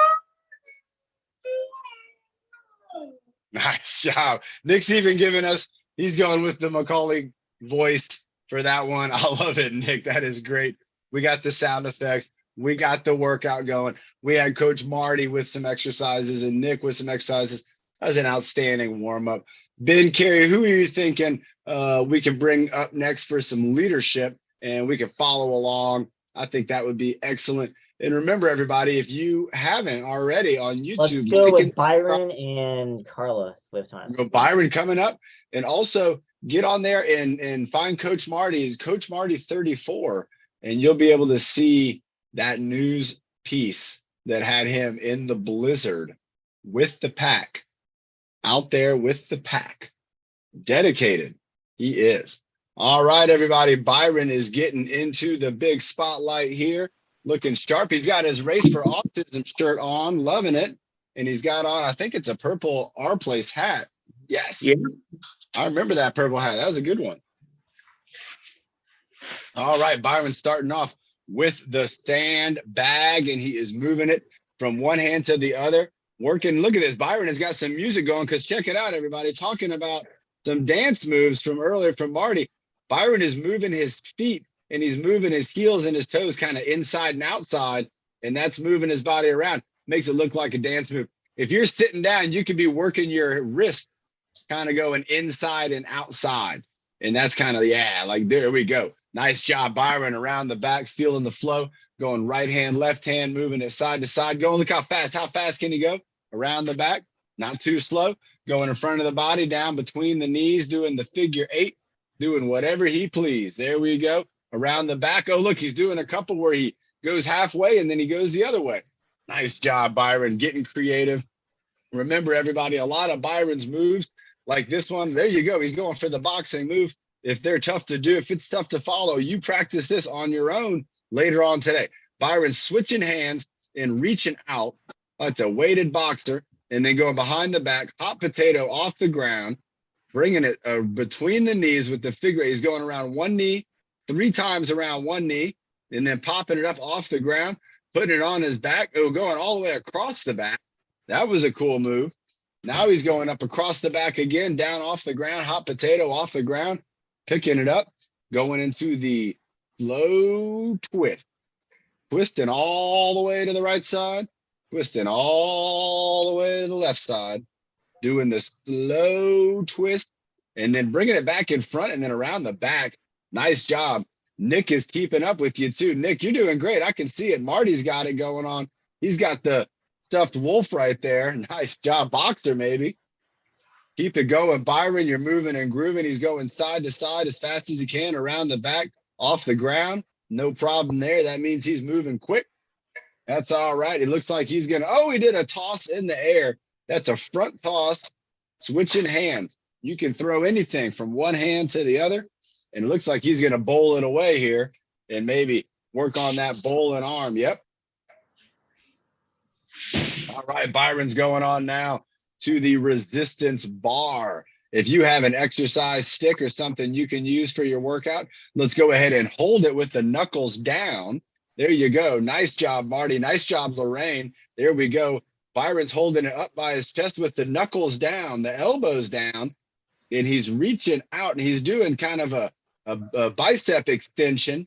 Speaker 5: 2 and 1.
Speaker 1: Nice job. Nick's even giving us, he's going with the Macaulay voice for that one. I love it, Nick. That is great. We got the sound effects. We got the workout going. We had Coach Marty with some exercises and Nick with some exercises. That was an outstanding warm up. Ben Carey, who are you thinking we can bring up next for some leadership and we can follow along? I think that would be excellent. And remember, everybody, if you haven't already on YouTube,
Speaker 4: Let's go with Byron and Carla with time.
Speaker 1: go Byron coming up, and also get on there and find Coach Marty's Coach Marty 34, and you'll be able to see that news piece that had him in the blizzard with the pack, out there with the pack. Dedicated, he is. All right, everybody. Byron is getting into the big spotlight here, looking sharp. He's got his Race for Autism shirt on, loving it. And he's got on, I think it's a purple Our Place hat. Yes.
Speaker 6: Yeah.
Speaker 1: I remember that purple hat. That was a good one. All right, Byron starting off with the stand bag, and he is moving it from one hand to the other. Working, look at this. Byron has got some music going, because check it out, everybody. Talking about some dance moves from earlier from Marty. Byron is moving his feet and he's moving his heels and his toes kind of inside and outside, and that's moving his body around. Makes it look like a dance move. If you're sitting down, you could be working your wrist, kind of going inside and outside. And that's kind of, yeah, like there we go. Nice job, Byron, around the back, feeling the flow, going right hand, left hand, moving it side to side. Going, look how fast. How fast can you go? Around the back, not too slow. Going in front of the body, down between the knees, doing the figure 8, doing whatever he please. There we go. Around the back. Oh, look, he's doing a couple where he goes halfway and then he goes the other way. Nice job, Byron, getting creative. Remember, everybody, a lot of Byron's moves, like this one, there you go. He's going for the boxing move. If they're tough to do, if it's tough to follow, you practice this on your own later on today. Byron's switching hands and reaching out. That's a weighted boxer. And then going behind the back, hot potato off the ground, bringing it between the knees with the figure 8. He's going around one knee, 3 times around one knee, and then popping it up off the ground, putting it on his back. Oh, going all the way across the back. That was a cool move. Now he's going up across the back again, down off the ground, hot potato off the ground, picking it up, going into the slow twist, twisting all the way to the right side, twisting all the way to the left side, doing the slow twist, and then bringing it back in front and then around the back. Nice job. Nick is keeping up with you too. Nick, you're doing great. I can see it. Marty's got it going on. He's got the stuffed wolf right there. Nice job. Boxer, maybe. Keep it going. Byron, you're moving and grooving. He's going side to side as fast as he can, around the back, off the ground. No problem there. That means he's moving quick. That's all right. It looks like he's going to, oh, he did a toss in the air. That's a front toss, switching hands. You can throw anything from one hand to the other. And it looks like he's going to bowl it away here and maybe work on that bowling arm. Yep. All right, Byron's going on now to the resistance bar. If you have an exercise stick or something you can use for your workout, let's go ahead and hold it with the knuckles down. There you go. Nice job, Marty. Nice job, Lorraine. There we go. Byron's holding it up by his chest with the knuckles down, the elbows down, and he's reaching out and he's doing kind of a bicep extension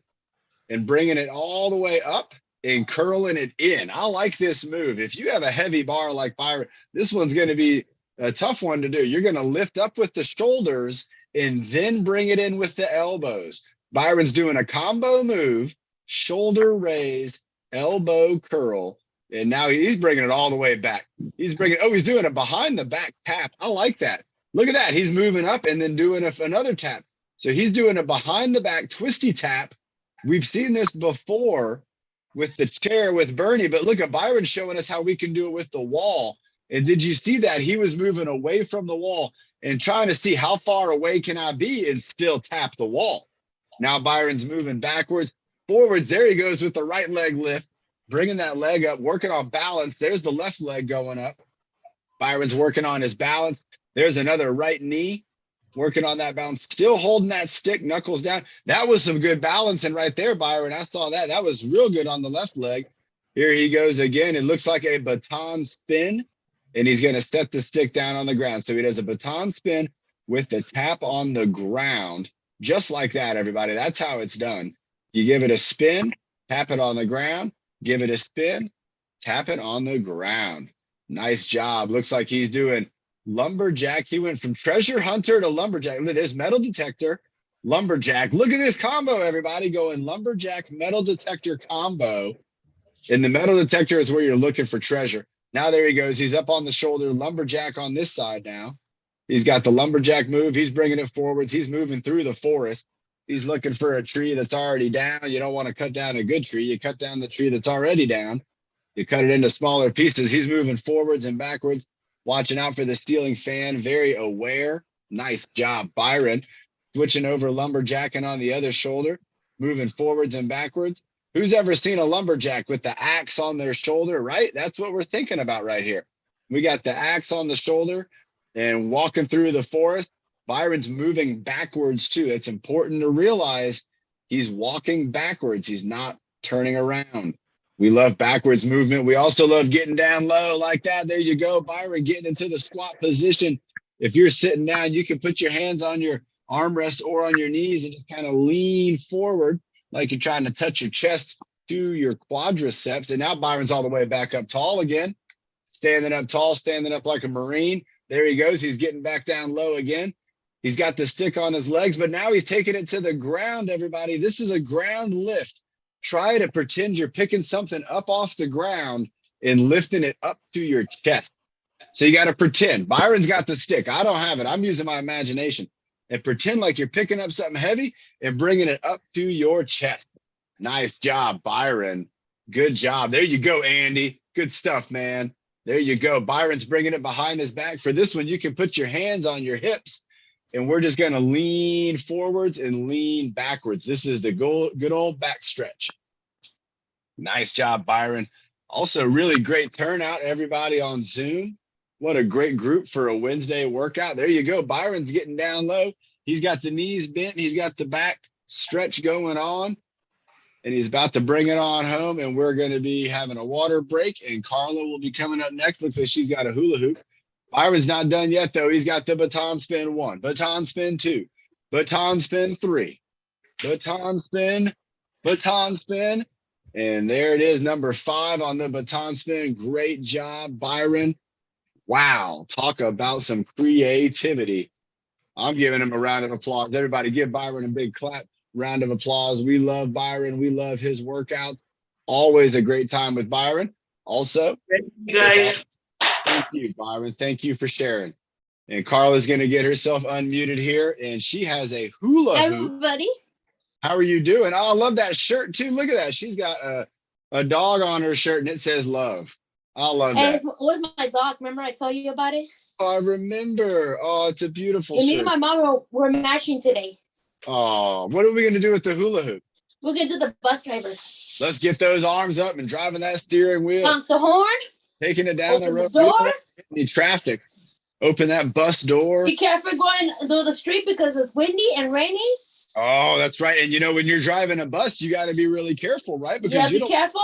Speaker 1: and bringing it all the way up and curling it in. I like this move. If you have a heavy bar like Byron, this one's going to be a tough one to do. You're going to lift up with the shoulders and then bring it in with the elbows. Byron's doing a combo move, shoulder raise, elbow curl, and now he's bringing it all the way back. He's bringing, oh, he's doing a behind the back tap. I like that. Look at that. He's moving up and then doing another tap. So he's doing a behind the back twisty tap. We've seen this before with the chair with Bernie, but look at Byron showing us how we can do it with the wall. And did you see that? He was moving away from the wall and trying to see how far away can I be and still tap the wall. Now Byron's moving backwards, forwards. There he goes with the right leg lift, bringing that leg up, working on balance. There's the left leg going up. Byron's working on his balance. There's another right knee, working on that balance, still holding that stick, knuckles down. That was some good balancing right there, Byron. I saw that. That was real good on the left leg. Here he goes again. It looks like a baton spin, and he's going to set the stick down on the ground. So he does a baton spin with the tap on the ground, just like that, everybody. That's how it's done. You give it a spin, tap it on the ground, give it a spin, tap it on the ground. Nice job. Looks like he's doing lumberjack. He went from treasure hunter to lumberjack. There's metal detector, lumberjack. Look at this combo, everybody, going lumberjack, metal detector combo. And the metal detector is where you're looking for treasure. Now there he goes. He's up on the shoulder, lumberjack on this side now. He's got the lumberjack move. He's bringing it forwards. He's moving through the forest. He's looking for a tree that's already down. You don't want to cut down a good tree. You cut down the tree that's already down. You cut it into smaller pieces. He's moving forwards and backwards, watching out for the stealing fan, very aware. Nice job, Byron. Switching over, lumberjacking on the other shoulder, moving forwards and backwards. Who's ever seen a lumberjack with the axe on their shoulder, right? That's what we're thinking about right here. We got the axe on the shoulder and walking through the forest. Byron's moving backwards too. It's important to realize he's walking backwards. He's not turning around. We love backwards movement. We also love getting down low like that. There you go, Byron, getting into the squat position. If you're sitting down, you can put your hands on your armrest or on your knees and just kind of lean forward like you're trying to touch your chest to your quadriceps. And now Byron's all the way back up tall again, standing up tall, standing up like a Marine. There he goes. He's getting back down low again. He's got the stick on his legs, but now he's taking it to the ground, everybody. This is a ground lift. Try to pretend you're picking something up off the ground and lifting it up to your chest. So you got to pretend. Byron's got the stick. I don't have it. I'm using my imagination. And pretend like you're picking up something heavy and bringing it up to your chest. Nice job, Byron. Good job. There you go, Andy. Good stuff, man. There you go. Byron's bringing it behind his back. For this one, you can put your hands on your hips, and we're just going to lean forwards and lean backwards. This is the good old back stretch. Nice job, Byron. Also, really great turnout, everybody on Zoom. What a great group for a Wednesday workout. There you go. Byron's getting down low. He's got the knees bent. He's got the back stretch going on. And he's about to bring it on home. And we're going to be having a water break. And Carla will be coming up next. Looks like she's got a hula hoop. Byron's not done yet, though. He's got the baton spin 1, baton spin 2, baton spin 3, baton spin, baton spin. And there it is, number 5 on the baton spin. Great job, Byron. Wow, talk about some creativity. I'm giving him a round of applause. Everybody give Byron a big clap. Round of applause. We love Byron. We love his workouts. Always a great time with Byron. Also,
Speaker 5: You guys,
Speaker 1: thank you, Byron. Thank you for sharing. And Carla's going to get herself unmuted here, and she has a hula
Speaker 3: Hi,
Speaker 1: hoop.
Speaker 3: everybody.
Speaker 1: How are you doing? Oh, I love that shirt, too. Look at that. She's got a dog on her shirt, and it says love. I love
Speaker 3: Hey,
Speaker 1: that.
Speaker 3: it was my dog. Remember I told you about it?
Speaker 1: Oh, I remember. Oh, it's a beautiful
Speaker 3: And me
Speaker 1: shirt.
Speaker 3: and my mom were matching today.
Speaker 1: Oh, what are we going to do with the hula hoop?
Speaker 3: We're going to do the bus driver.
Speaker 1: Let's get those arms up and driving that steering wheel,
Speaker 3: Honk the horn.
Speaker 1: taking it down the
Speaker 3: Open the
Speaker 1: road. We don't
Speaker 3: door.
Speaker 1: want any traffic. Open that bus door.
Speaker 3: Be careful going through the street because it's windy and rainy.
Speaker 1: Oh, that's right. And you know, when you're driving a bus, you got to be really careful, right?
Speaker 3: You have
Speaker 1: Because you
Speaker 3: to be
Speaker 1: don't
Speaker 3: careful.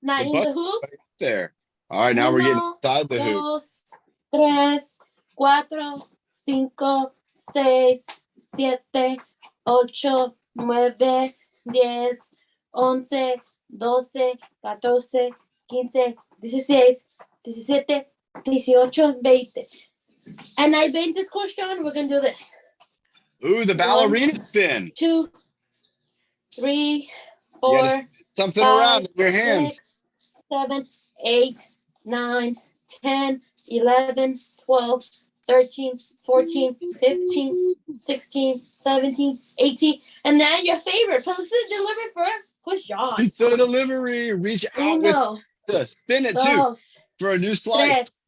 Speaker 3: Not
Speaker 1: the
Speaker 3: in
Speaker 1: bus
Speaker 3: the hoop.
Speaker 1: there. All right, now we're getting
Speaker 3: Uno,
Speaker 1: inside the hoop.
Speaker 3: Dos, tres, cuatro, cinco, seis, siete, ocho, nueve, 10, 11, 12, 14, 15, 16, 17, 18, 20. And I made this question. We're going to do this.
Speaker 1: Ooh, the ballerina spin.
Speaker 3: 2, 3,
Speaker 1: You gotta
Speaker 3: 4,
Speaker 1: Something
Speaker 3: 5,
Speaker 1: around with your hands.
Speaker 3: 6, 7, 8, 9, 10, 11, 12, 13, 14, 15, 16, 17, 18. And then your favorite, pizza delivery for Push John.
Speaker 1: Pizza delivery. Reach out with
Speaker 3: Uno,
Speaker 1: the spin it too
Speaker 3: dos,
Speaker 1: for a new slice.
Speaker 3: tres,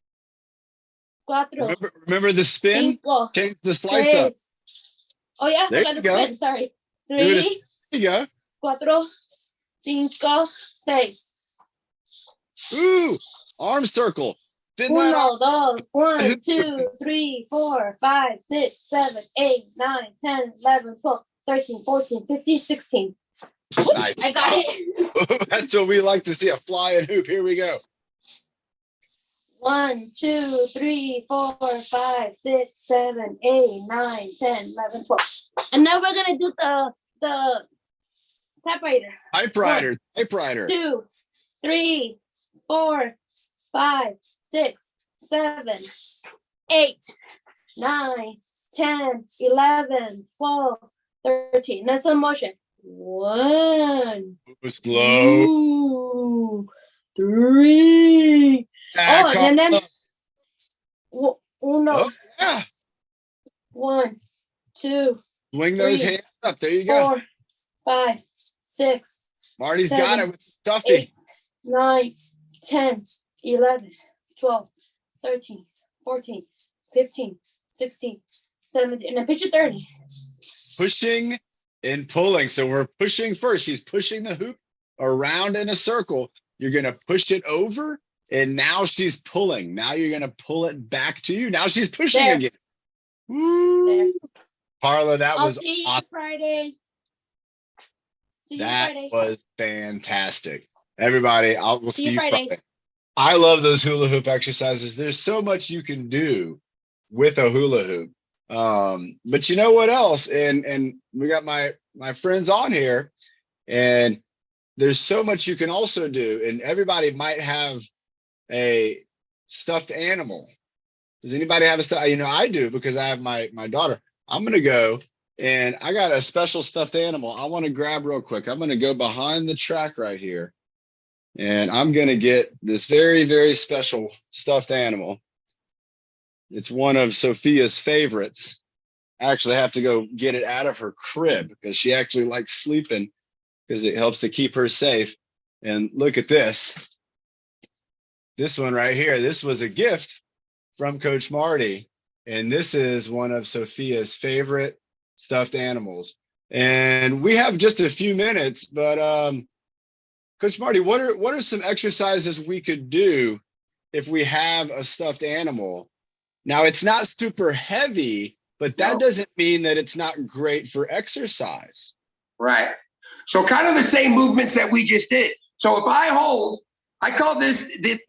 Speaker 3: cuatro,
Speaker 1: Remember the spin?
Speaker 3: cinco,
Speaker 1: Change the slice up.
Speaker 3: seis. Oh yeah, I
Speaker 1: There
Speaker 3: forgot
Speaker 1: you
Speaker 3: the
Speaker 1: go.
Speaker 3: spin. Sorry.
Speaker 1: Do it as-
Speaker 3: 3,
Speaker 1: There you go.
Speaker 3: 4, 5, 6.
Speaker 1: Ooh, arm circle. Spin that arm.
Speaker 3: 1, 2, 1, 2, 3, 4, 5, 6, 7, 8, 9, 10, 11, 12, 13, 14, 15, 16.
Speaker 1: Nice.
Speaker 3: I got it.
Speaker 1: That's what we like to see, a flying hoop. Here we go.
Speaker 3: 1, 2, 3, 4, 5, 6, 7, 8, 9, 10, 11, 12. And now we're gonna do the typewriter.
Speaker 1: Typewriter.
Speaker 3: 2, 3, 4, 5, 6, 7, 8, 9, 10, 11, 12, 13. That's a motion. 1,
Speaker 1: Slow.
Speaker 3: 2, 3.
Speaker 1: Back
Speaker 3: Oh, and then
Speaker 1: up.
Speaker 3: uno,
Speaker 1: Oh, yeah.
Speaker 3: 1, 2,
Speaker 1: Swing those
Speaker 3: 3,
Speaker 1: hands up. There you go.
Speaker 3: 4, 5, 6,
Speaker 1: Marty's got
Speaker 3: 7,
Speaker 1: it with Stuffy.
Speaker 3: 8, 9, 10, 11, 12, 13, 14, 15, 16, 17, and then picture 30.
Speaker 1: Pushing and pulling. So we're pushing first. She's pushing the hoop around in a circle. You're going to push it over. And now she's pulling. Now you're going to pull it back to you. Now she's pushing
Speaker 3: There.
Speaker 1: again. Woo.
Speaker 3: There.
Speaker 1: Carla, that
Speaker 3: I'll
Speaker 1: was
Speaker 3: see you
Speaker 1: awesome.
Speaker 3: Friday. See you
Speaker 1: That
Speaker 3: Friday.
Speaker 1: was fantastic. Everybody, we'll see
Speaker 3: you
Speaker 1: you
Speaker 3: Friday.
Speaker 1: Friday. I love those hula hoop exercises. There's so much you can do with a hula hoop. But you know what else? And we got my friends on here, and there's so much you can also do. And everybody might have a stuffed animal. Does anybody have a stuff? You know, I do, because I have my daughter. I'm gonna go, and I got a special stuffed animal I want to grab real quick. I'm gonna go behind the track right here, and I'm gonna get this very, very special stuffed animal. It's one of Sophia's favorites. I actually have to go get it out of her crib because she actually likes sleeping, because it helps to keep her safe. And look at this. This one right here. This was a gift from Coach Marty. And this is one of Sophia's favorite stuffed animals. And we have just a few minutes, but Coach Marty, what are some exercises we could do if we have a stuffed animal? Now, it's not super heavy, but that
Speaker 6: No.
Speaker 1: doesn't mean that it's not great for exercise.
Speaker 6: Right. So kind of the same movements that we just did. So if I hold, I call this the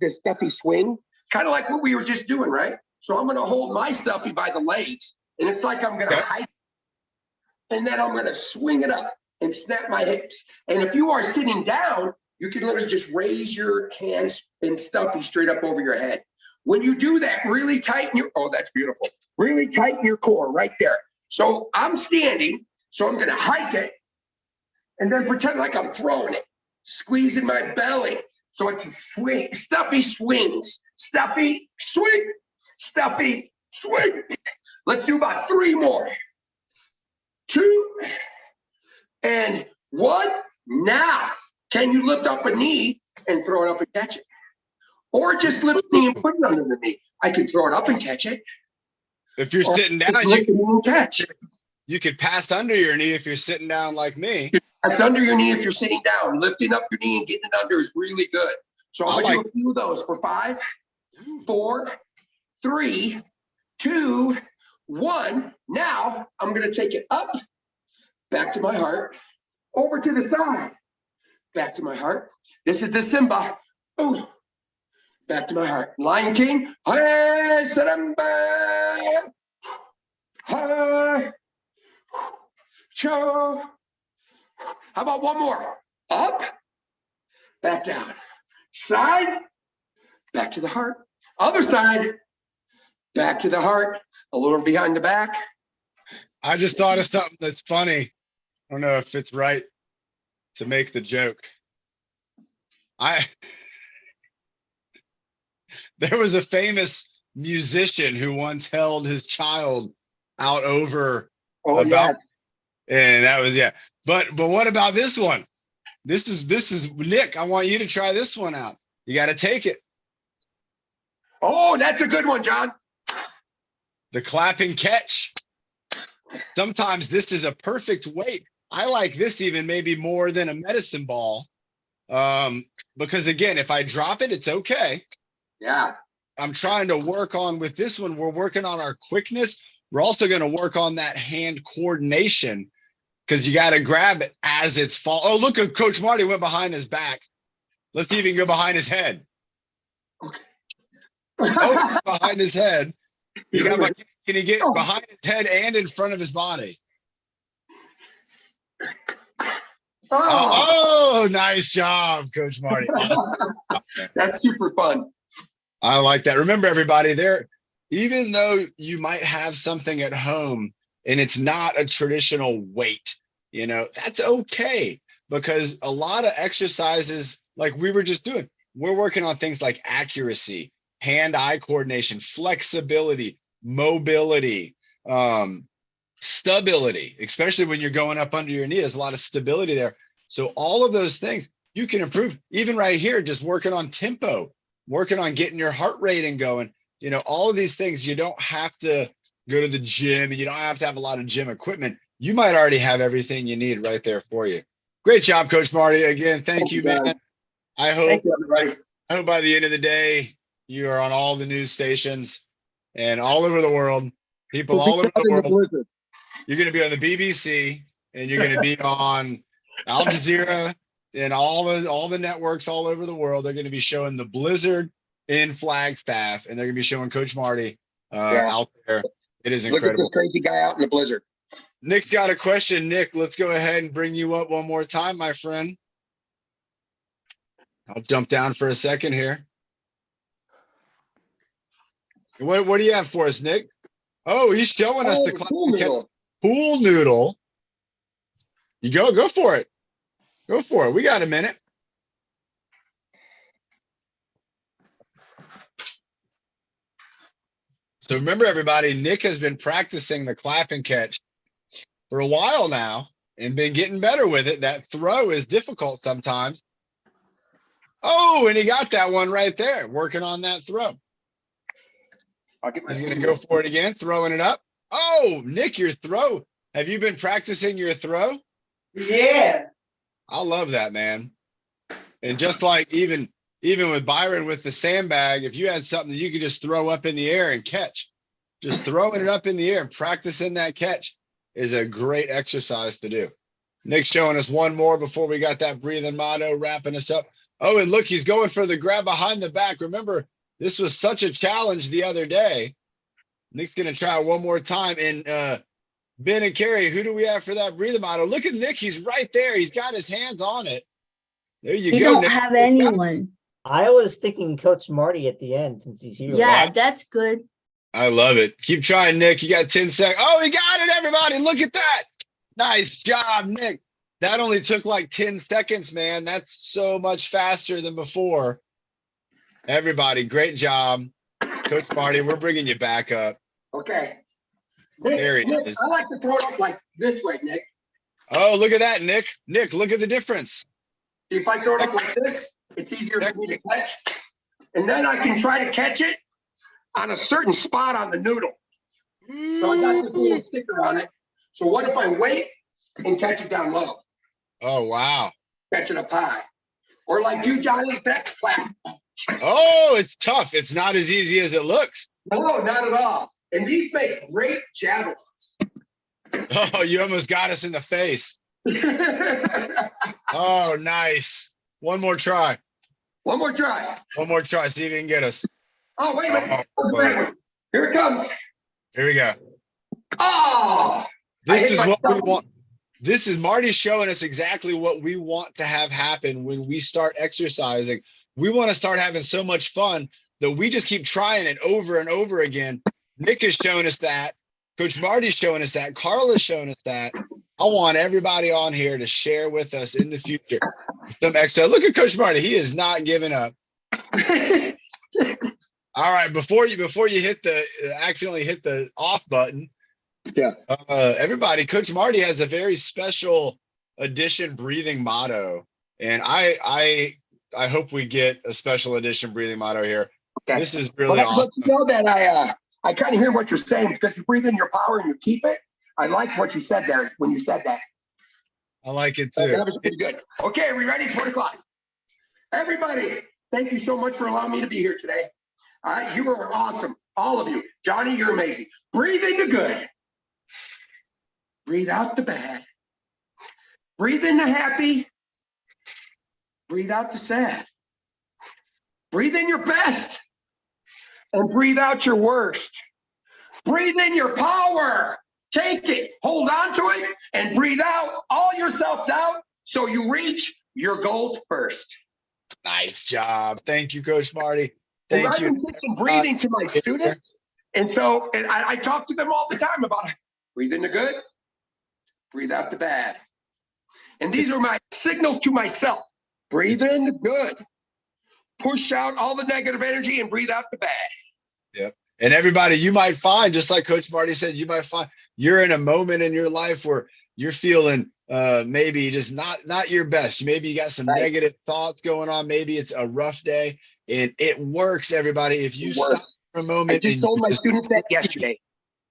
Speaker 6: stuffy swing, kind of like what we were just doing, right? So I'm going to hold my stuffy by the legs, and it's like I'm going to
Speaker 1: Okay.
Speaker 6: hike, and then I'm going to swing it up and snap my hips. And if you are sitting down, you can literally just raise your hands and stuffy straight up over your head. When you do that, really tighten your, oh, that's beautiful. Really tighten your core right there. So I'm standing, so I'm going to hike it, and then pretend like I'm throwing it, squeezing my belly. So it's a swing, stuffy swings, stuffy swing, stuffy swing. Let's do about 3 more. 2 and 1. Now, can you lift up a knee and throw it up and catch it? Or just lift the knee and put it under the knee. I can throw it up and catch it.
Speaker 1: If you're
Speaker 6: Or
Speaker 1: sitting
Speaker 6: just
Speaker 1: down,
Speaker 6: lift the knee and catch.
Speaker 1: you could pass under your knee if you're sitting down like me.
Speaker 6: That's under your knee if you're sitting down. Lifting up your knee and getting it under is really good. So I'm
Speaker 1: I
Speaker 6: gonna do a few of those for 5, 4, 3, 2, 1. Now I'm gonna take it up, back to my heart, over to the side, back to my heart. This is the Simba. Ooh. Back to my heart. Lion King. Hey, Saramba. Hey. Cho. How about one more? Up, back down. Side, back to the heart. Other side, back to the heart. A little behind the back.
Speaker 1: I just thought of something that's funny. I don't know if it's right to make the joke. There was a famous musician who once held his child out over
Speaker 6: Oh,
Speaker 1: about, and that was, yeah. But what about this one? This is Nick. I want you to try this one out. You got to take it.
Speaker 6: Oh, that's a good one, John.
Speaker 1: The clap and catch. Sometimes this is a perfect weight. I like this even maybe more than a medicine ball. Because again, if I drop it, it's okay.
Speaker 6: Yeah.
Speaker 1: I'm trying to work on with this one. We're working on our quickness. We're also going to work on that hand coordination because you got to grab it as it's fall. Oh, look at Coach Marty went behind his back. Let's see if he can go behind his head. Oh, behind his head. Can he get behind his head and in front of his body? Oh, nice job, Coach Marty. Awesome.
Speaker 6: That's super fun.
Speaker 1: I like that. Remember, everybody, even though you might have something at home and it's not a traditional weight, that's okay, because a lot of exercises like we were just doing, we're working on things like accuracy, hand-eye coordination, flexibility, mobility, stability, especially when you're going up under your knee. There's a lot of stability there. So all of those things you can improve. Even right here, just working on tempo, working on getting your heart rate and going. All of these things, you don't have to go to the gym and you don't have to have a lot of gym equipment. You might already have everything you need right there for you. Great job, Coach Marty. Again, thank you, man. I hope by the end of the day, you are on all the news stations and all over the world. People all over the world. You're going to be on the BBC and you're going to be on Al Jazeera and all the networks all over the world. They're going to be showing the blizzard in Flagstaff, and they're going to be showing Coach Marty out there. It is incredible.
Speaker 6: Look at this crazy guy out in the blizzard.
Speaker 1: Nick's got a question. Nick, let's go ahead and bring you up one more time, my friend. I'll jump down for a second here. What do you have for us, Nick? Oh, he's showing us the pool noodle. You go for it. Go for it. We got a minute. So remember, everybody, Nick has been practicing the clap and catch for a while now and been getting better with it. That throw is difficult sometimes. Oh, and he got that one right there, working on that throw. He's going to go for it again, throwing it up. Oh, Nick, your throw. Have you been practicing your throw?
Speaker 5: Yeah.
Speaker 1: I love that, man. And just like even with Byron with the sandbag, if you had something that you could just throw up in the air and catch, just throwing it up in the air and practicing that catch is a great exercise to do. Nick's showing us one more before we got that breathing motto wrapping us up. Oh, and look, he's going for the grab behind the back. Remember, this was such a challenge the other day. Nick's going to try one more time. And Ben and Carrie, who do we have for that breathing motto? Look at Nick. He's right there. He's got his hands on it. There you
Speaker 7: You
Speaker 1: go.
Speaker 7: don't
Speaker 1: Nick.
Speaker 7: have anyone.
Speaker 4: I was thinking Coach Marty at the end since he's here.
Speaker 7: Yeah, that's good.
Speaker 1: I love it. Keep trying, Nick. You got 10 seconds. Oh, he got it, everybody. Look at that. Nice job, Nick. That only took like 10 seconds, man. That's so much faster than before. Everybody, great job. Coach Marty, we're bringing you back up.
Speaker 6: Okay.
Speaker 1: There he
Speaker 6: Nick,
Speaker 1: is.
Speaker 6: I like to throw it up like this way, Nick.
Speaker 1: Oh, look at that, Nick. Nick, look at the difference.
Speaker 6: If I throw it up like this, it's easier for me to catch. And then I can try to catch it on a certain spot on the noodle. So I got this little sticker on it. So what if I wait and catch it down low?
Speaker 1: Oh, wow.
Speaker 6: Catch it up high. Or like you, Johnny, that clap.
Speaker 1: Oh, it's tough. It's not as easy as it looks.
Speaker 6: No, not at all. And these make great javelins.
Speaker 1: Oh, you almost got us in the face. Oh, nice. One more try.
Speaker 6: One more try.
Speaker 1: One more try. See if you can get us.
Speaker 6: Oh, wait a minute.
Speaker 1: Oh,
Speaker 6: Here it comes.
Speaker 1: here we go.
Speaker 6: Oh!
Speaker 1: This is what we want. This is Marty showing us exactly what we want to have happen when we start exercising. We want to start having so much fun that we just keep trying it over and over again. Nick is showing us that. Coach Marty's showing us that. Carla's showing us that. I want everybody on here to share with us in the future some extra. Look at Coach Marty. He is not giving up. All right. Before you hit accidentally hit the off button.
Speaker 6: Yeah.
Speaker 1: Everybody, Coach Marty has a very special edition breathing motto. And I hope we get a special edition breathing motto here.
Speaker 6: Okay.
Speaker 1: This is
Speaker 6: Well,
Speaker 1: really
Speaker 6: I want
Speaker 1: awesome.
Speaker 6: you to know that I kind of hear what you're saying because you breathe in your power and you keep it. I liked what you said there when you said that.
Speaker 1: I like it
Speaker 6: That
Speaker 1: too.
Speaker 6: was pretty good. Okay, are we ready? 4 o'clock. Everybody, thank you so much for allowing me to be here today. All right, you are awesome. All of you. Johnny, you're amazing. Breathe in the good. Breathe out the bad. Breathe in the happy. Breathe out the sad. Breathe in your best. And breathe out your worst. Breathe in your power. Take it, hold on to it, and breathe out all your self-doubt so you reach your goals first.
Speaker 1: Nice job. Thank you, Coach Marty.
Speaker 6: And
Speaker 1: Thank
Speaker 6: I've
Speaker 1: you.
Speaker 6: been teaching breathing to my students. And so I talk to them all the time about breathe in the good, breathe out the bad. And these are my signals to myself. Breathe in the good, push out all the negative energy and breathe out the bad.
Speaker 1: Yep. And everybody, you might find, just like Coach Marty said, you might find you're in a moment in your life where you're feeling maybe just not your best. Maybe you got some
Speaker 6: Right.
Speaker 1: negative thoughts going on. Maybe it's a rough day. And it works, everybody. If you
Speaker 6: It works.
Speaker 1: stop for a
Speaker 6: I
Speaker 1: moment
Speaker 6: just
Speaker 1: and
Speaker 6: told
Speaker 1: you
Speaker 6: my
Speaker 1: just,
Speaker 6: students that yesterday.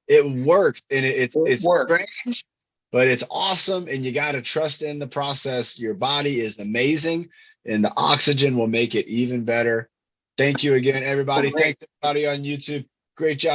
Speaker 1: it works. And it's
Speaker 6: works.
Speaker 1: strange, but it's awesome. And you got to trust in the process. Your body is amazing, and the oxygen will make it even better. Thank you again, everybody.
Speaker 6: Great.
Speaker 1: Thanks everybody on YouTube. Great job.